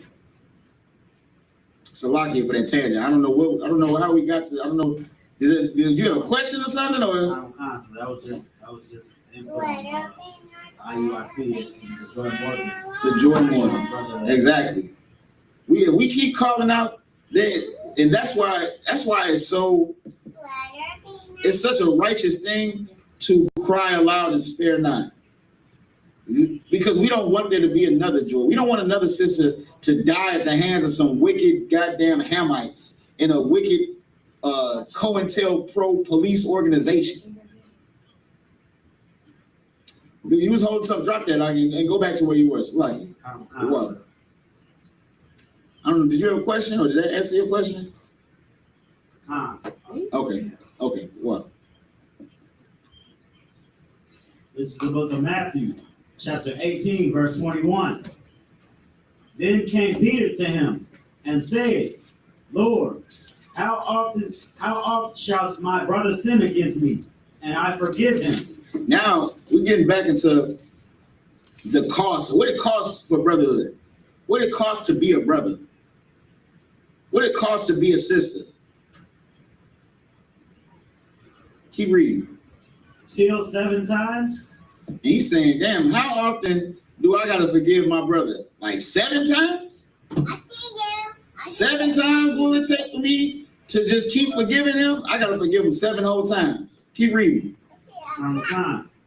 Salakia for that tangent. I don't know how we got to. I don't know. Did you have a question or something? Or
That was just input on IUIC and the Jordan Morgan.
The Jordan Morgan. Exactly. We keep calling out that, and that's why it's such a righteous thing to cry aloud and spare not. Because we don't want there to be another Jordan. We don't want another sister to die at the hands of some wicked goddamn Hamites in a wicked COINTELPRO police organization. You was holding something, drop that and go back to where you were. Like, what? I don't know. Did you have a question, or did that answer your question? Okay. What?
This is the book of Matthew, chapter 18, verse 21. Then came Peter to him and said, Lord, how often shall my brother sin against me, and I forgive him?
Now we're getting back into the cost. What it costs for brotherhood. What it costs to be a brother. What it costs to be a sister. Keep reading.
Till 7 times?
And he's saying, damn, how often do I gotta forgive my brother? Like 7 times?
I see you.
7 times will it take for me to just keep forgiving him? I gotta forgive him 7 whole times. Keep reading.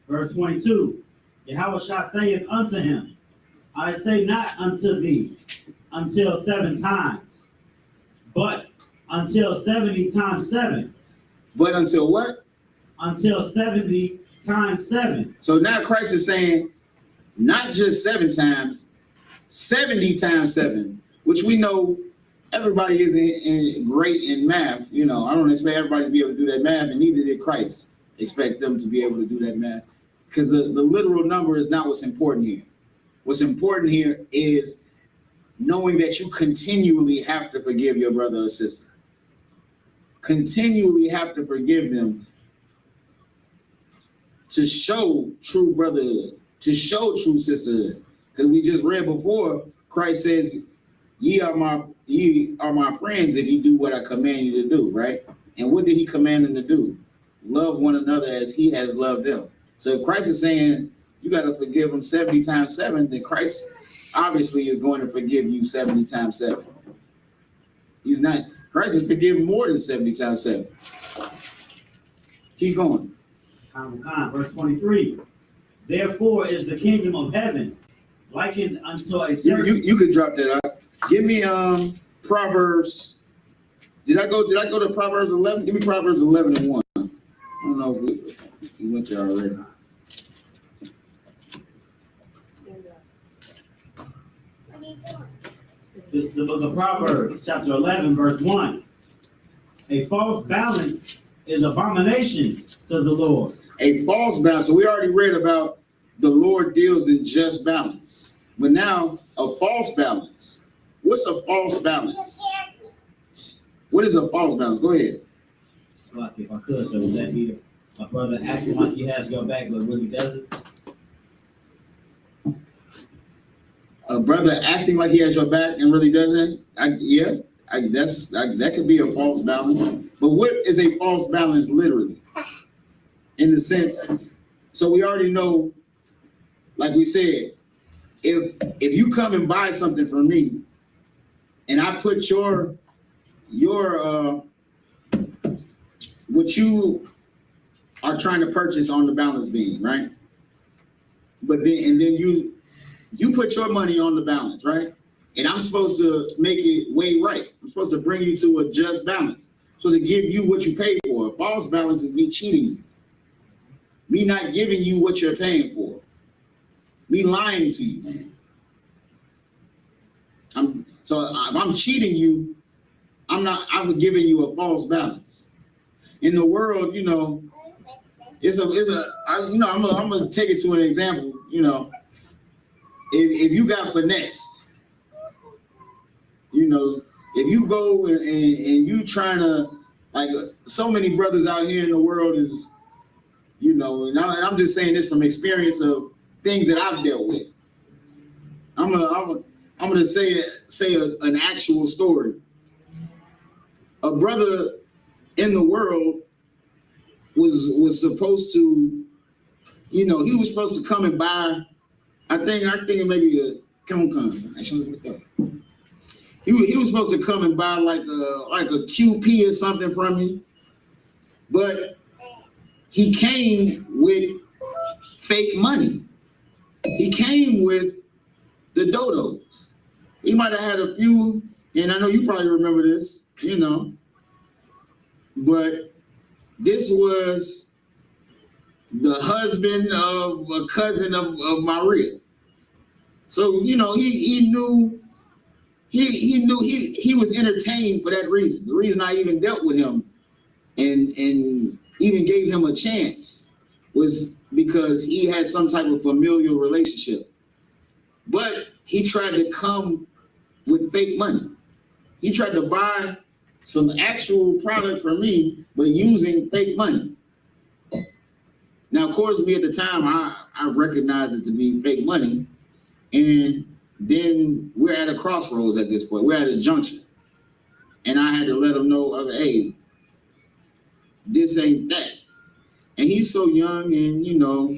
Verse 22. Yahushua saith unto him, I say not unto thee until 7 times, but until 70 times 7.
But until what?
Until 70 times 7.
So now Christ is saying, not just 7 times, 70 times 7, which we know everybody isn't great in math. You know, I don't expect everybody to be able to do that math, and neither did Christ expect them to be able to do that math, because the literal number is not what's important here. What's important here is knowing that you continually have to forgive your brother or sister. Continually have to forgive them to show true brotherhood, to show true sisterhood. Because we just read before, Christ says, ye are my friends if you do what I command you to do, right? And what did he command them to do? Love one another as he has loved them. So if Christ is saying you got to forgive them 70 times 7, then Christ obviously is going to forgive you 70 times 7. He's not, Christ is forgiving more than 70 times 7. Keep going.
Verse 23. Therefore is the kingdom of heaven likened unto a certain...
You could drop that out. Give me Proverbs. Did I go to Proverbs 11? Give me Proverbs 11 and 1. I don't know if we went there already.
This is the book of Proverbs, chapter 11, verse 1. A false balance is abomination to the Lord.
A false balance. So we already read about the Lord deals in just balance. But now, a false balance. What's a false balance? What is a false balance? Go ahead.
Like if I could, so would that be a brother acting like he has your back but really doesn't?
A brother acting like he has your back and really doesn't? That could be a false balance. But what is a false balance literally? In the sense, so we already know, like we said, if you come and buy something from me, and I put your what you are trying to purchase on the balance beam, right? But then you put your money on the balance, right? And I'm supposed to make it weigh right. I'm supposed to bring you to a just balance. So to give you what you paid for. A false balance is me cheating you. Me not giving you what you're paying for. Me lying to you. So if I'm cheating you, I'm giving you a false balance. In the world, you know, I'm gonna take it to an example, you know. If you got finessed, you know, if you go and you trying to, like, so many brothers out here in the world is, you know, and I'm just saying this from experience of things that I've dealt with. I'm gonna say an actual story. A brother in the world was supposed to, you know, he was supposed to come and buy. I think it may be a He was supposed to come and buy like a QP or something from me, but he came with fake money. He came with the dodos. He might have had a few, and I know you probably remember this, you know, but this was the husband of a cousin of Maria. So, you know, he knew he was entertained for that reason. The reason I even dealt with him and even gave him a chance was because he had some type of familial relationship. But he tried to come with fake money. He tried to buy some actual product from me, but using fake money. Now, of course, me at the time, I recognized it to be fake money. And then we're at a crossroads at this point. We're at a junction. And I had to let him know, I was like, hey, this ain't that. And he's so young and, you know,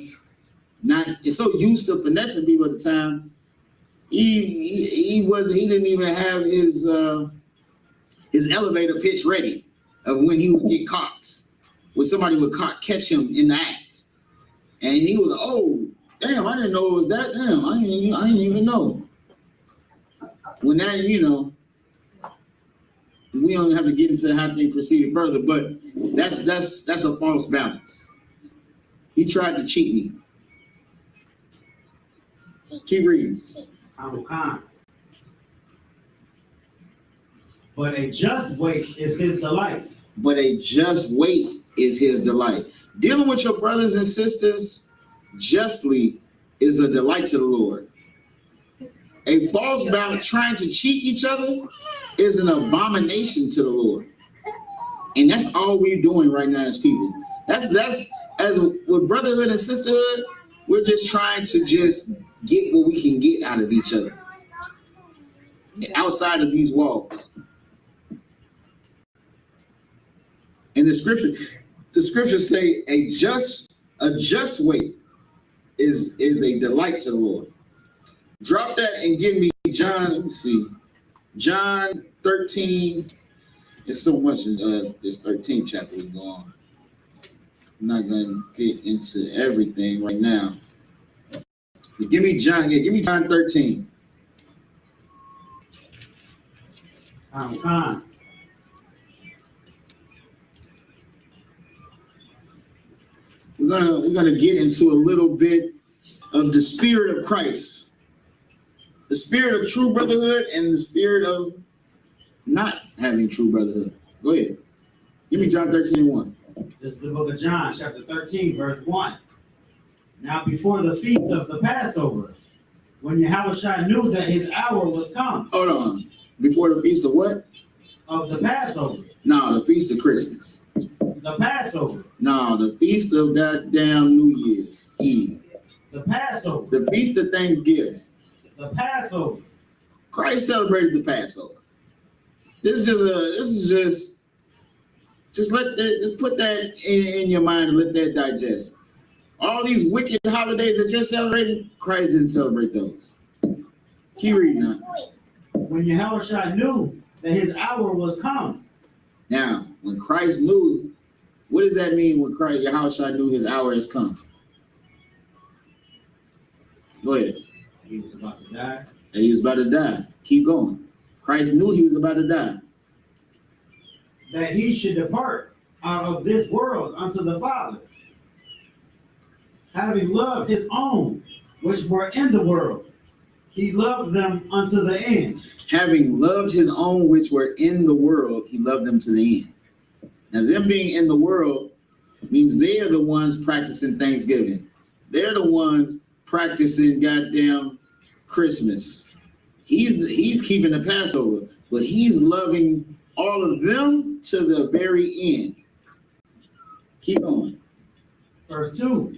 it's so used to finessing people at the time. He didn't even have his elevator pitch ready of when he would get caught, when somebody would catch him in the act. And he was like, oh, damn, I didn't know it was that. Damn, I didn't even know. When that, you know, we don't have to get into how things proceeded further, but that's a false balance. He tried to cheat me. Keep reading.
But a just weight is his delight.
But a just weight is his delight. Dealing with your brothers and sisters justly is a delight to the Lord. A false balance, trying to cheat each other, is an abomination to the Lord. And that's all we're doing right now as people. That's as with brotherhood and sisterhood, we're just trying to just get what we can get out of each other outside of these walls. And the scriptures say a just weight is a delight to the Lord. Drop that and give me John. Let me see. John 13. There's so much in this 13th chapter we go on. I'm not going to get into everything right now. But give me John. Yeah, give me John 13. We're gonna get into a little bit of the spirit of Christ, the spirit of true brotherhood, and the spirit of not having true brotherhood. Go ahead. Give me John 13:1.
This is the book of John, chapter 13, verse 1. Now before the feast of the Passover, when Yahushua knew that his hour was come.
Hold on. Before the feast of what?
Of the Passover.
No, the feast of Christmas.
The Passover.
No, the feast of goddamn New Year's Eve.
The Passover.
The feast of Thanksgiving.
The Passover.
Christ celebrated the Passover. Just put that in your mind and let that digest. All these wicked holidays that you're celebrating, Christ didn't celebrate those. Keep reading now.
When Yahushua knew that his hour was come.
Now, when Christ knew, what does that mean when Yahushua knew his hour has come? Go ahead.
He was about to die.
And he was about to die. Keep going. Christ knew he was about to die.
that he should depart out of this world unto the Father, having loved his own which were in the world, he loved them unto the end.
Having loved his own which were in the world, he loved them to the end. Now, them being in the world means they are the ones practicing Thanksgiving. They're the ones practicing goddamn Christmas. He's keeping the Passover, but he's loving all of them to the very end. Keep going.
Verse 2,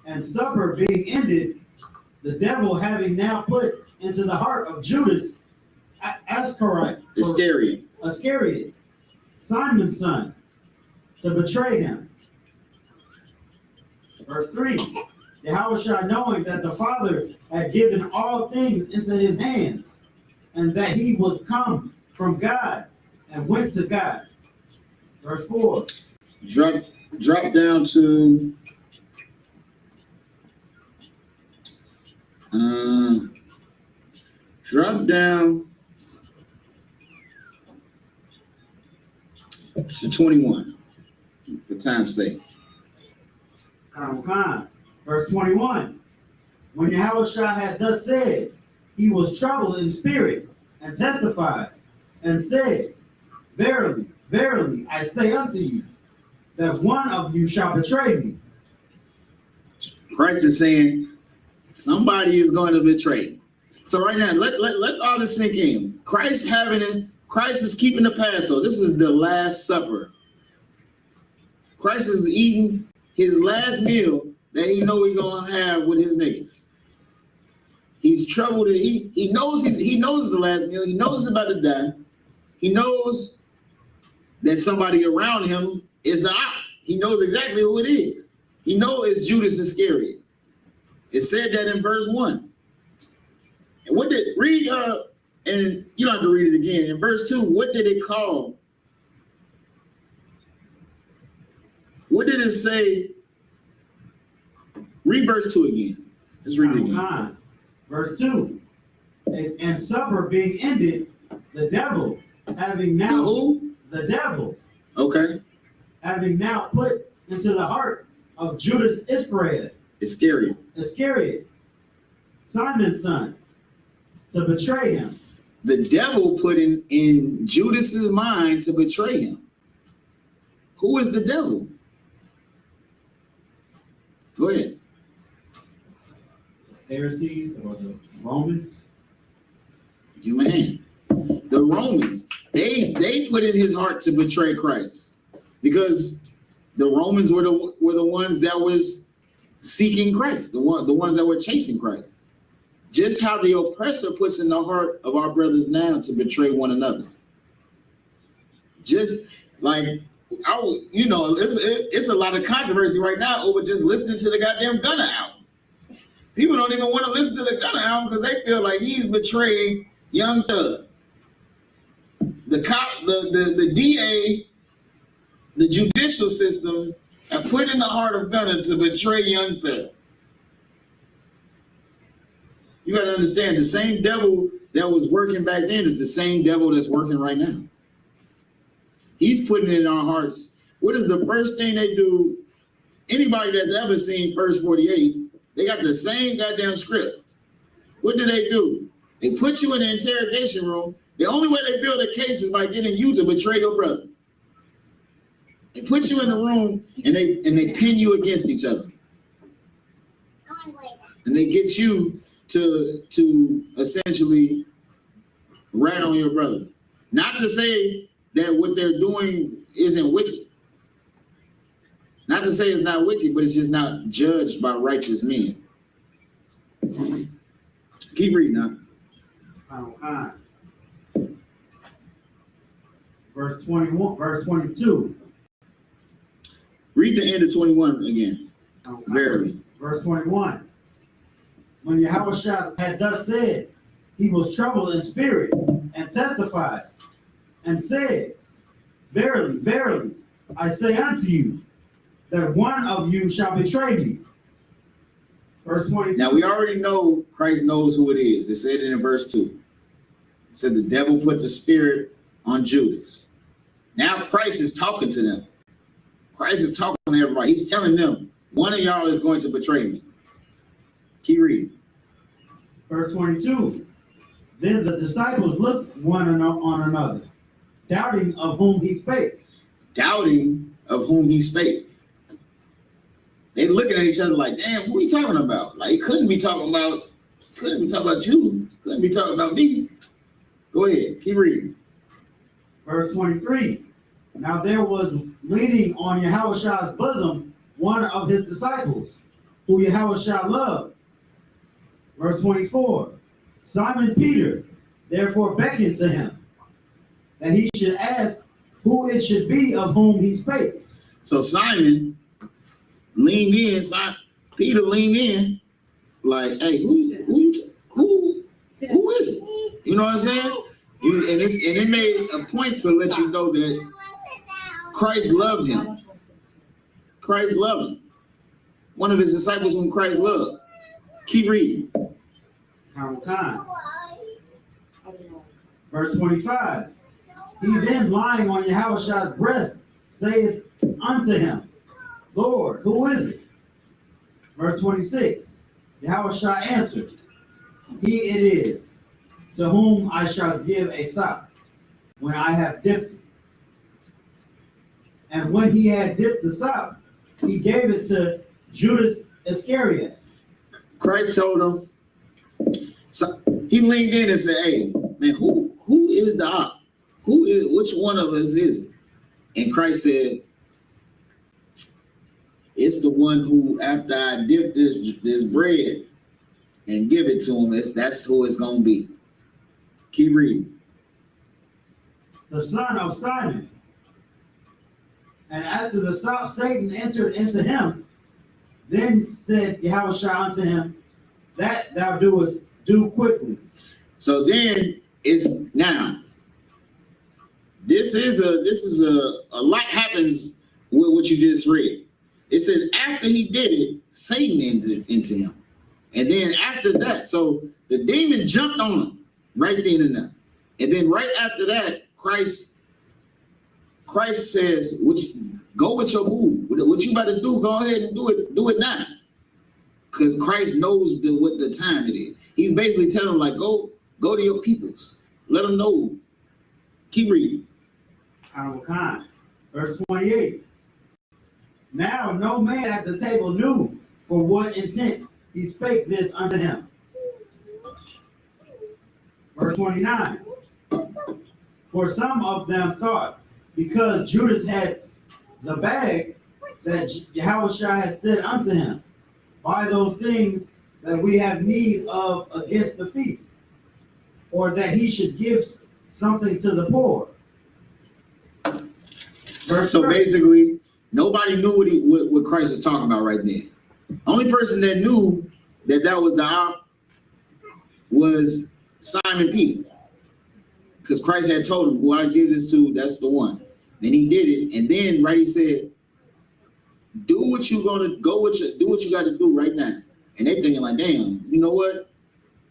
and supper being ended, the devil having now put into the heart of Judas Iscariot, Simon's son, to betray him. Verse 3, Yahushua, knowing that the Father had given all things into his hands, and that he was come from God and went to God. Verse 4.
Drop down to drop down to 21 for time's sake.
Verse 21. When Yahushua had thus said, he was troubled in spirit and testified and said, verily, verily, I say unto you, that one of you shall betray me.
Christ is saying somebody is going to betray me. So right now, let all this sink in. Christ is keeping the Passover. This is the Last Supper. Christ is eating his last meal that he know he's gonna have with his niggas. He's troubled. He knows the last meal. He knows he's about to die. He knows that somebody around him is the op. He knows exactly who it is. He knows it's Judas Iscariot. It said that in verse 1. And what did read and you don't have to read it again. In verse 2, what did it call? What did it say? Read verse 2 again. Let's read it again.
Verse 2. And supper being ended, the devil having now
who?
The devil.
Okay.
Having now put into the heart of Judas Iscariot, Simon's son, to betray him.
The devil put in Judas's mind to betray him. Who is the devil? Go ahead.
Pharisees or the Romans?
Give him a hand. The Romans, they put in his heart to betray Christ because the Romans were the ones that was seeking Christ, the ones that were chasing Christ. Just how the oppressor puts in the heart of our brothers now to betray one another. Just like it's a lot of controversy right now over just listening to the goddamn Gunna album. People don't even want to listen to the Gunna album because they feel like he's betraying Young Thug. The cop, the DA, the judicial system have put in the heart of Gunna to betray Young Thug. You got to understand, the same devil that was working back then is the same devil that's working right now. He's putting it in our hearts. What is the first thing they do? Anybody that's ever seen First 48, they got the same goddamn script. What do? They put you in the interrogation room. The only way they build a case is by getting you to betray your brother. They put you in the room and they pin you against each other. And they get you to essentially rat on your brother. Not to say that what they're doing isn't wicked. Not to say it's not wicked, but it's just not judged by righteous men. Keep reading now.
Verse 21, verse 22.
Read the end of 21 again. Verily.
Verse 21. When Yahushua had thus said, he was troubled in spirit and testified and said, verily, verily, I say unto you, that one of you shall betray me. Verse 22.
Now we already know Christ knows who it is. It said it in verse 2. It said the devil put the spirit on Judas. Now Christ is talking to them. Christ is talking to everybody. He's telling them, one of y'all is going to betray me. Keep reading.
Verse 22. Then the disciples looked on another, doubting of whom he spake.
Doubting of whom he spake. They looking at each other like, damn, who he talking about? Like, he couldn't be talking about you. Couldn't be talking about me. Go ahead, keep reading.
Verse 23. Now there was leaning on Yahushua's bosom one of his disciples, who Yahushua loved. Verse 24. Simon Peter therefore beckoned to him, that he should ask who it should be of whom he spake.
So Simon leaned in. Peter leaned in, like, "Hey, who is it?" You know what I'm saying? And it made a point to let you know that Christ loved him. Christ loved him. One of his disciples whom Christ loved. Keep reading.
Verse 25. He then, lying on Yahushua's breast, saith unto him, Lord, who is it? Verse 26. Yahushua answered, He it is, to whom I shall give a sop, when I have dipped it. And when he had dipped the sop, he gave it to Judas Iscariot.
Christ told him, so he leaned in and said, "Hey, man, who is the op? Which one of us is it?" And Christ said, "It's the one who, after I dip this bread and give it to him, that's who it's gonna be." Keep reading.
The son of Simon. And after the sop, Satan entered into him. Then said Yahushua unto him, That thou doest, do quickly.
So then it's now. This is a lot happens with what you just read. It says after he did it, Satan entered into him. And then after that, so the demon jumped on him right then and there. And then right after that, Christ says, go with your move. What you about to do, go ahead and do it now. Because Christ knows what the time it is. He's basically telling them, like, go to your peoples. Let them know. Keep reading.
Verse 28. Now no man at the table knew for what intent he spake this unto him. Verse 29. For some of them thought, because Judas had the bag, that Yahushua had said unto him, Buy those things that we have need of against the feast, or that he should give something to the poor.
So basically, nobody knew what Christ was talking about right then. Only person that knew that was the op was Simon Peter. Because Christ had told him, who I give this to, that's the one. Then he did it. And then he said, do what you got to do right now. And they thinking like, damn, you know what?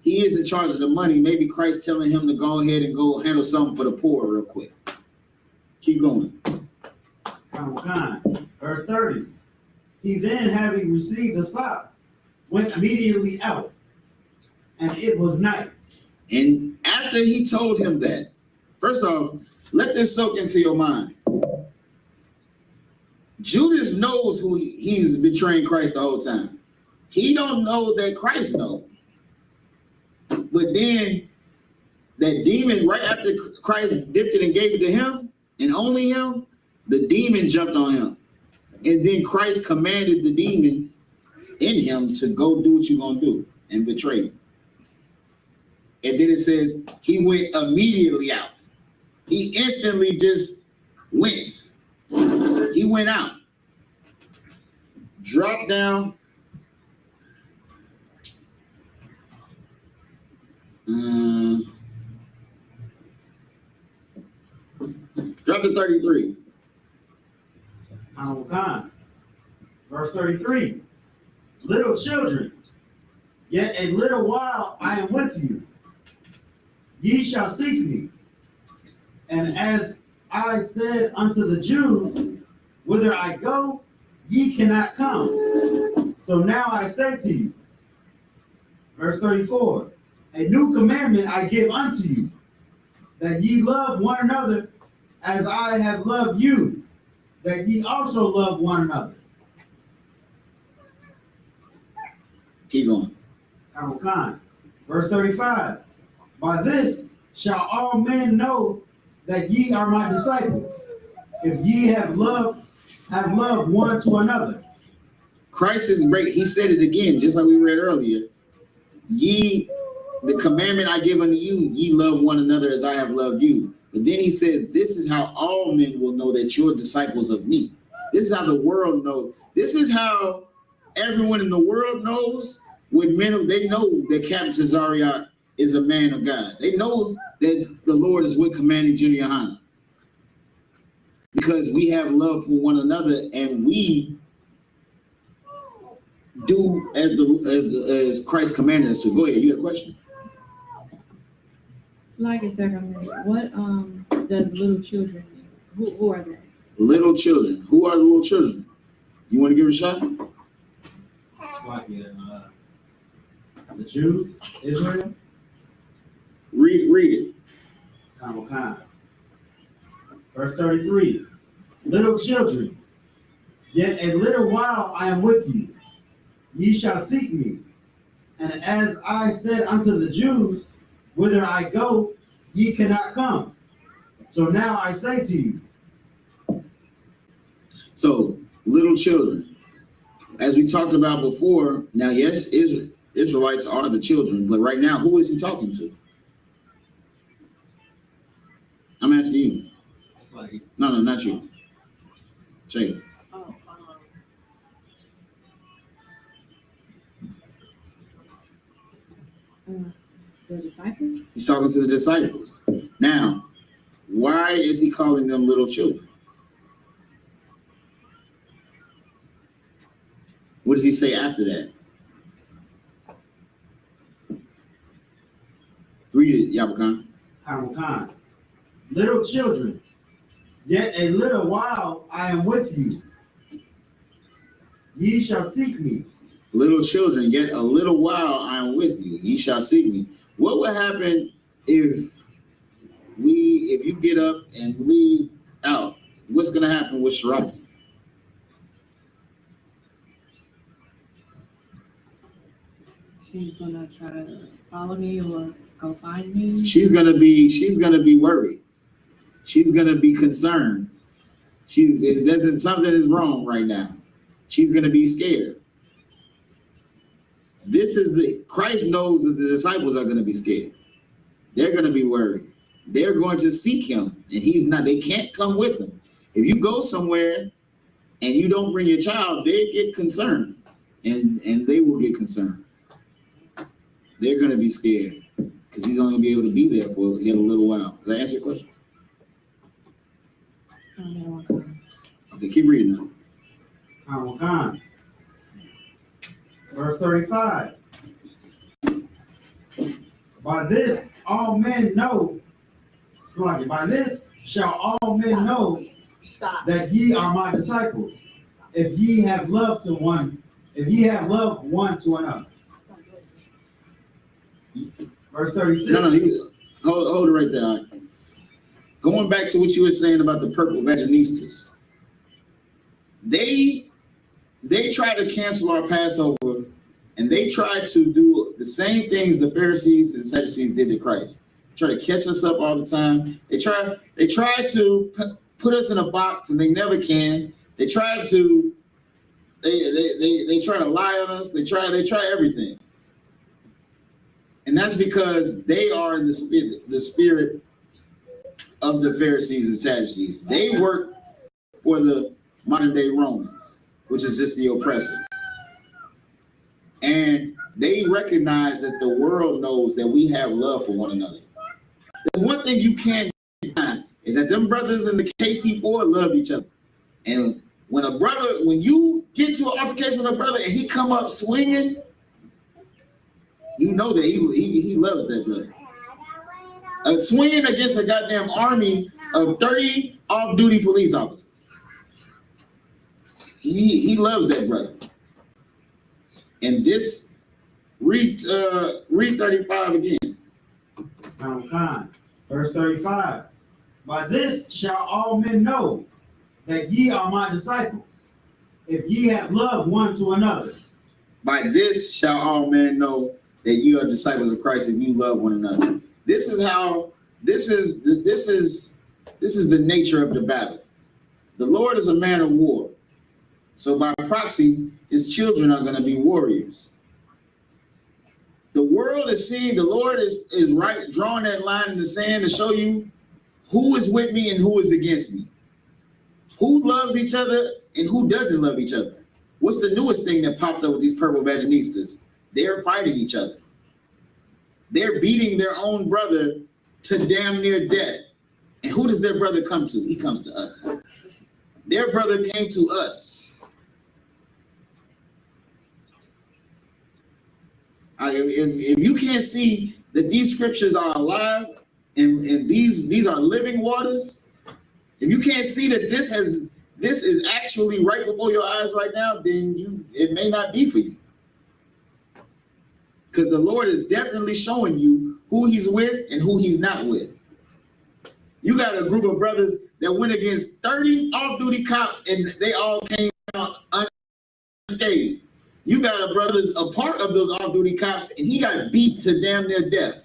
He is in charge of the money. Maybe Christ telling him to go ahead and go handle something for the poor real quick. Keep going.
Verse 30. He then, having received the sop, went immediately out, and it was night.
And after he told him that, first off, let this soak into your mind. Judas knows who he's betraying Christ the whole time. He don't know that Christ knows. But then that demon, right after Christ dipped it and gave it to him, and only him, the demon jumped on him. And then Christ commanded the demon in him to go do what you're going to do and betray him. And then it says he went immediately out. He instantly just went. He went out. Drop down. Drop to 33.
Verse 33. Little children, yet a little while I am with you. Ye shall seek me. And as I said unto the Jews, whither I go, ye cannot come. So now I say to you, verse 34, a new commandment I give unto you, that ye love one another as I have loved you, that ye also love one another.
Keep going.
Khan. Verse 35, by this shall all men know that ye are my disciples, if ye have loved one to another.
Christ is great. He said it again, just like we read earlier. Ye, the commandment I give unto you, ye love one another as I have loved you. But then he says, this is how all men will know that you're disciples of me. This is how the world knows. This is how everyone in the world knows. When men, they know that Captain Tazariak is a man of God. They know that the Lord is with Commanding General YAHANNA, because we have love for one another and we do as Christ commanded us to. Go ahead, you had a question?
It's like I said, what does little children mean? Who are they?
Little children. Who are the little children? You want to give it a shot?
It's like the Jews, Israel.
Read it.
Khan. Verse 33, little children, yet a little while I am with you. Ye shall seek me. And as I said unto the Jews, whither I go, ye cannot come. So now I say to you.
So, little children, as we talked about before, now, yes, Israelites are the children, but right now, who is he talking to? I'm asking you.
It's like,
No, not you. Shay.
Oh, the disciples?
He's talking to the disciples. Now, why is he calling them little children? What does he say after that? Read it, Yabakan.
Khan. Little children, yet a little while I am with you. Ye shall seek me.
Little children, yet a little while I am with you. Ye shall seek me. What would happen if you get up and leave out? What's going to happen with Sharaki?
She's gonna try to follow me or go find me.
She's gonna be worried. She's gonna be concerned. Something is wrong right now. She's gonna be scared. Christ knows that the disciples are gonna be scared. They're gonna be worried. They're going to seek him, and they can't come with him. If you go somewhere and you don't bring your child, they get concerned, and they will get concerned. They're going to be scared because he's only going to be able to be there for yet a little while. Does that answer your question? Okay, keep reading now.
Khan. Verse 35. By this all men know, by this shall all men know that ye are my disciples, if ye have loved one to another. Verse 36.
No, hold it right there. Going back to what you were saying about the purple vaginistas. They try to cancel our Passover, and they try to do the same things the Pharisees and Sadducees did to Christ. Try to catch us up all the time. They try to put us in a box, and they never can. They try to lie on us. They try everything. And that's because they are in the spirit of the Pharisees and Sadducees. They work for the modern day Romans, which is just the oppressor. And they recognize that the world knows that we have love for one another. There's one thing you can't deny is that them brothers in the KC4 love each other. And when you get to an altercation with a brother and he come up swinging, you know that he loves that brother. swinging against a goddamn army of 30 off-duty police officers. He loves that brother. And this, read 35 again.
Verse 35. By this shall all men know that ye are my disciples, if ye have love one to another.
By this shall all men know that you are disciples of Christ if you love one another. This is how, this is the nature of the battle. The Lord is a man of war. So by proxy, his children are going to be warriors. The world is seeing, the Lord is right, drawing that line in the sand to show you who is with me and who is against me. Who loves each other and who doesn't love each other. What's the newest thing that popped up with these purple vaginistas? They're fighting each other. They're beating their own brother to damn near death. And who does their brother come to? He comes to us. Their brother came to us. If you can't see that these scriptures are alive and these are living waters, if you can't see that this is actually right before your eyes right now, then it may not be for you. Because the Lord is definitely showing you who he's with and who he's not with. You got a group of brothers that went against 30 off-duty cops and they all came out unscathed. You got a brother's a part of those off-duty cops and he got beat to damn near death.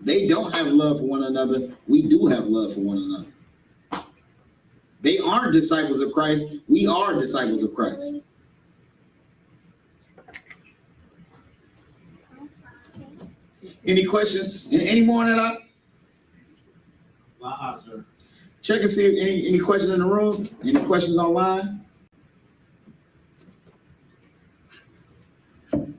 They don't have love for one another. We do have love for one another. They aren't disciples of Christ. We are disciples of Christ. Any questions? Any more on that?
Sir.
Check and see if any questions in the room. Any questions online?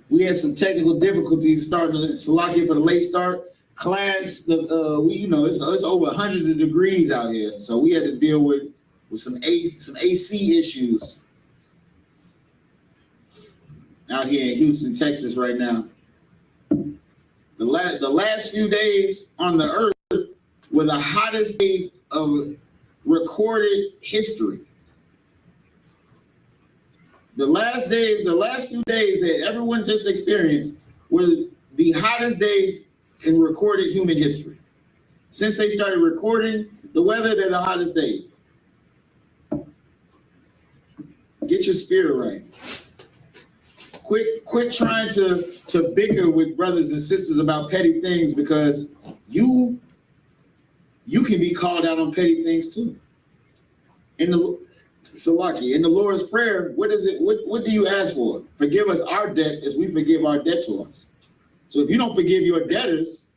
We had some technical difficulties starting Salakia for the late start. Class, it's over hundreds of degrees out here, so we had to deal with some AC issues out here in Houston, Texas, right now. The last few days on the earth were the hottest days of recorded history. The last few days that everyone just experienced were the hottest days in recorded human history. Since they started recording the weather, they're the hottest days. Get your spirit right. Quit trying to bicker with brothers and sisters about petty things, because you can be called out on petty things too. In the Lord's Prayer, what is it? What do you ask for? Forgive us our debts as we forgive our debtors. So if you don't forgive your debtors,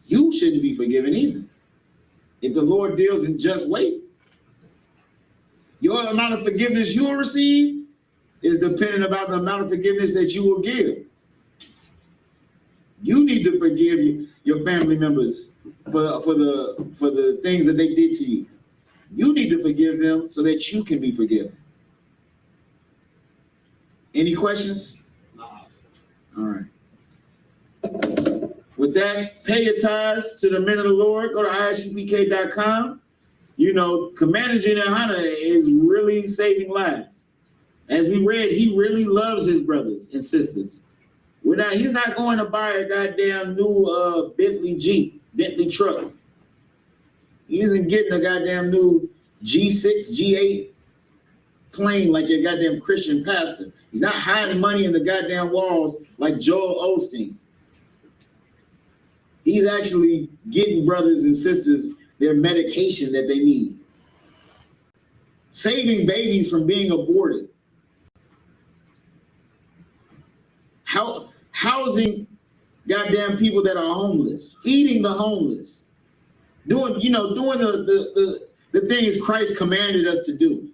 you shouldn't be forgiven either. If the Lord deals in just weight, your amount of forgiveness you will receive is dependent about the amount of forgiveness that you will give. You need to forgive your family members for the things that they did to you. You need to forgive them so that you can be forgiven. Any questions? All right. With that, pay your tithes to the men of the Lord. Go to ISUPK.com. Commander General YAHANNA is really saving lives. As we read, he really loves his brothers and sisters. He's not going to buy a goddamn new Bentley truck. He isn't getting a goddamn new G6, G8 plane like your goddamn Christian pastor. He's not hiding money in the goddamn walls like Joel Osteen. He's actually getting brothers and sisters their medication that they need. Saving babies from being aborted. Housing goddamn people that are homeless. Feeding the homeless. Doing the things Christ commanded us to do.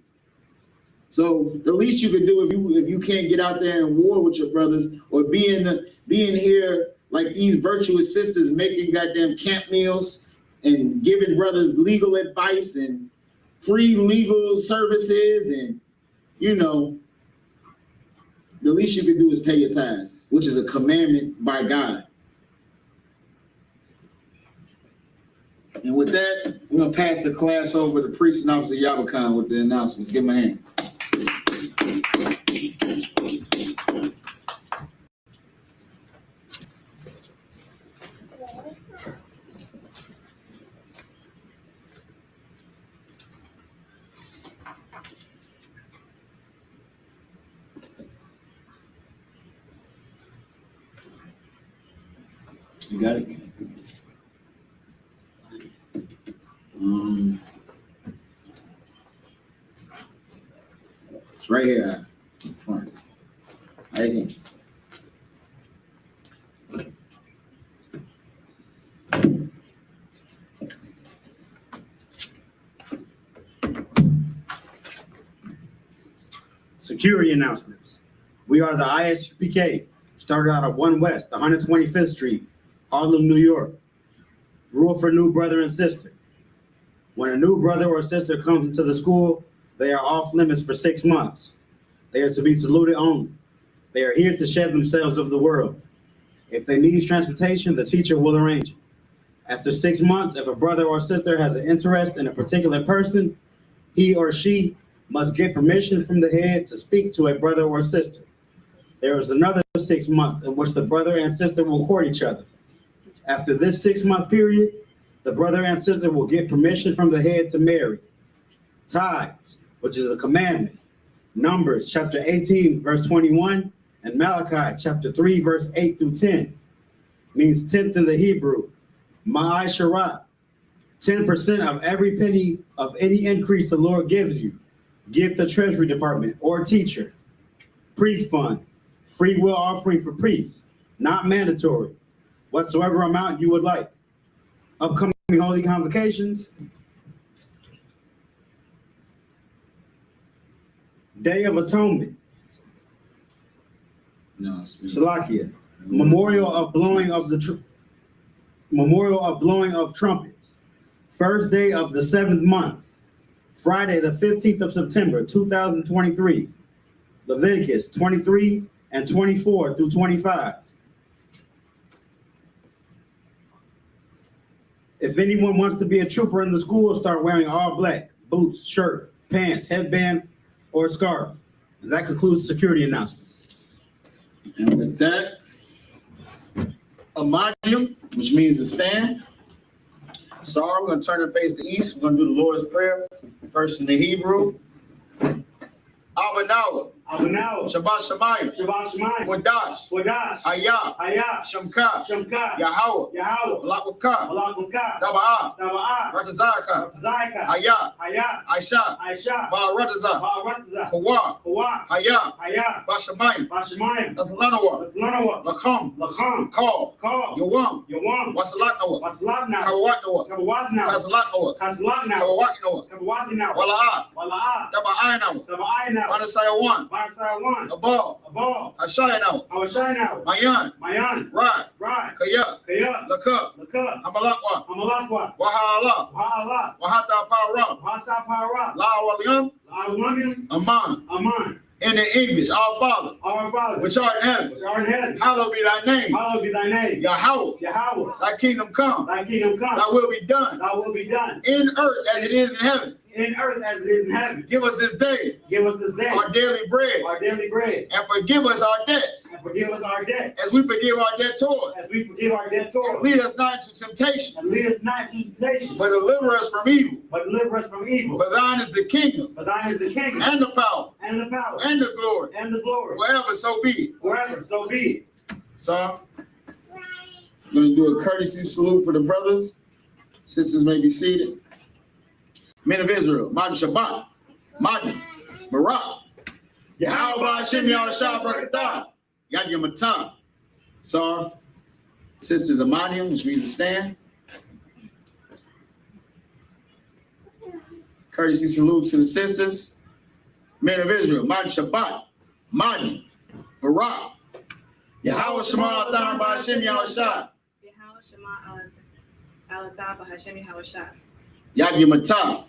So the least you could do if you can't get out there and war with your brothers, or being here like these virtuous sisters making goddamn camp meals and giving brothers legal advice and free legal services, and the least you can do is pay your tithes, which is a commandment by God. And with that, we're gonna pass the class over to Priest and Officer Yahawakan with the announcements. Give him a hand. You got it? It's right here. Right here.
Security announcements. We are the I.S.U.P.K. Started out at 1 West, 125th Street, Harlem, New York. Rule for new brother and sister. When a new brother or sister comes into the school, they are off limits for 6 months. They are to be saluted only. They are here to shed themselves of the world. If they need transportation, the teacher will arrange it. After 6 months, if a brother or sister has an interest in a particular person, he or she must get permission from the head to speak to a brother or sister. There is another 6 months in which the brother and sister will court each other. After this 6-month period, the brother and sister will get permission from the head to marry. Tithes, which is a commandment. Numbers chapter 18, verse 21, and Malachi chapter 3, verse 8 through 10, means 10th in the Hebrew. Ma'asharat, 10% of every penny of any increase the Lord gives you. Give the Treasury Department or teacher. Priest fund, free will offering for priests, not mandatory. Whatsoever amount you would like. Upcoming holy convocations. Day of Atonement.
No, it's
Shalakia. Memorial of blowing of trumpets. First day of the 7th month. Friday, the 15th of September, 2023. Leviticus 23 and 24 through 25. If anyone wants to be a trooper in the school, start wearing all black, boots, shirt, pants, headband, or scarf. And that concludes security announcements.
And with that, Amadium, which means to stand. Sorry, we're going to turn and face the east. We're going to do the Lord's Prayer, first in the Hebrew. Abanawa. Shabbat Shemayim. Wadash. Hayah. Shamka. Yahweh. Malak Wakah. Daba'ah. Ratazaka. Hayah. Aisha. Ba'arataza. Kawa. Hayah. Bashamayim. Nathalanawa. Lakam. Call. Yawam. Wasalatnawa. Kawatnawa. Kawatnawa. Wala'ah. Daba'aynawa. Manasaya 1. Abal. Ashayanawa. Mayan. Rad. Kaya. Lakab. Amalakwa. Wahala. Wahata Para. La Walyum. Aman. In the English, our Father, which art in heaven, hallowed be thy name. Yahweh. Thy kingdom come. Thy will be done. In earth as it is in heaven. Give us this day. Our daily bread. And forgive us our debts. As we forgive our debtors. And lead us not into temptation. But deliver us from evil. For thine is the kingdom. And the power. And the glory. Forever so be it. So, I'm going to do a courtesy salute for the brothers. Sisters may be seated. Men of Israel, Madi Shabbat, Madi, Barak, Yahweh Hashem Yahushua Barakatah, Yad Yamatah. So, sisters Amadium, which means to stand. Courtesy salute to the sisters. Men of Israel, Madi Shabbat, Madi, Barak, Yahweh Shema Atham B'Hashem Yahushua.
Yahweh Shema Atham B'Hashem Yahushua.
Yad Yamatah.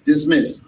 Dismissed.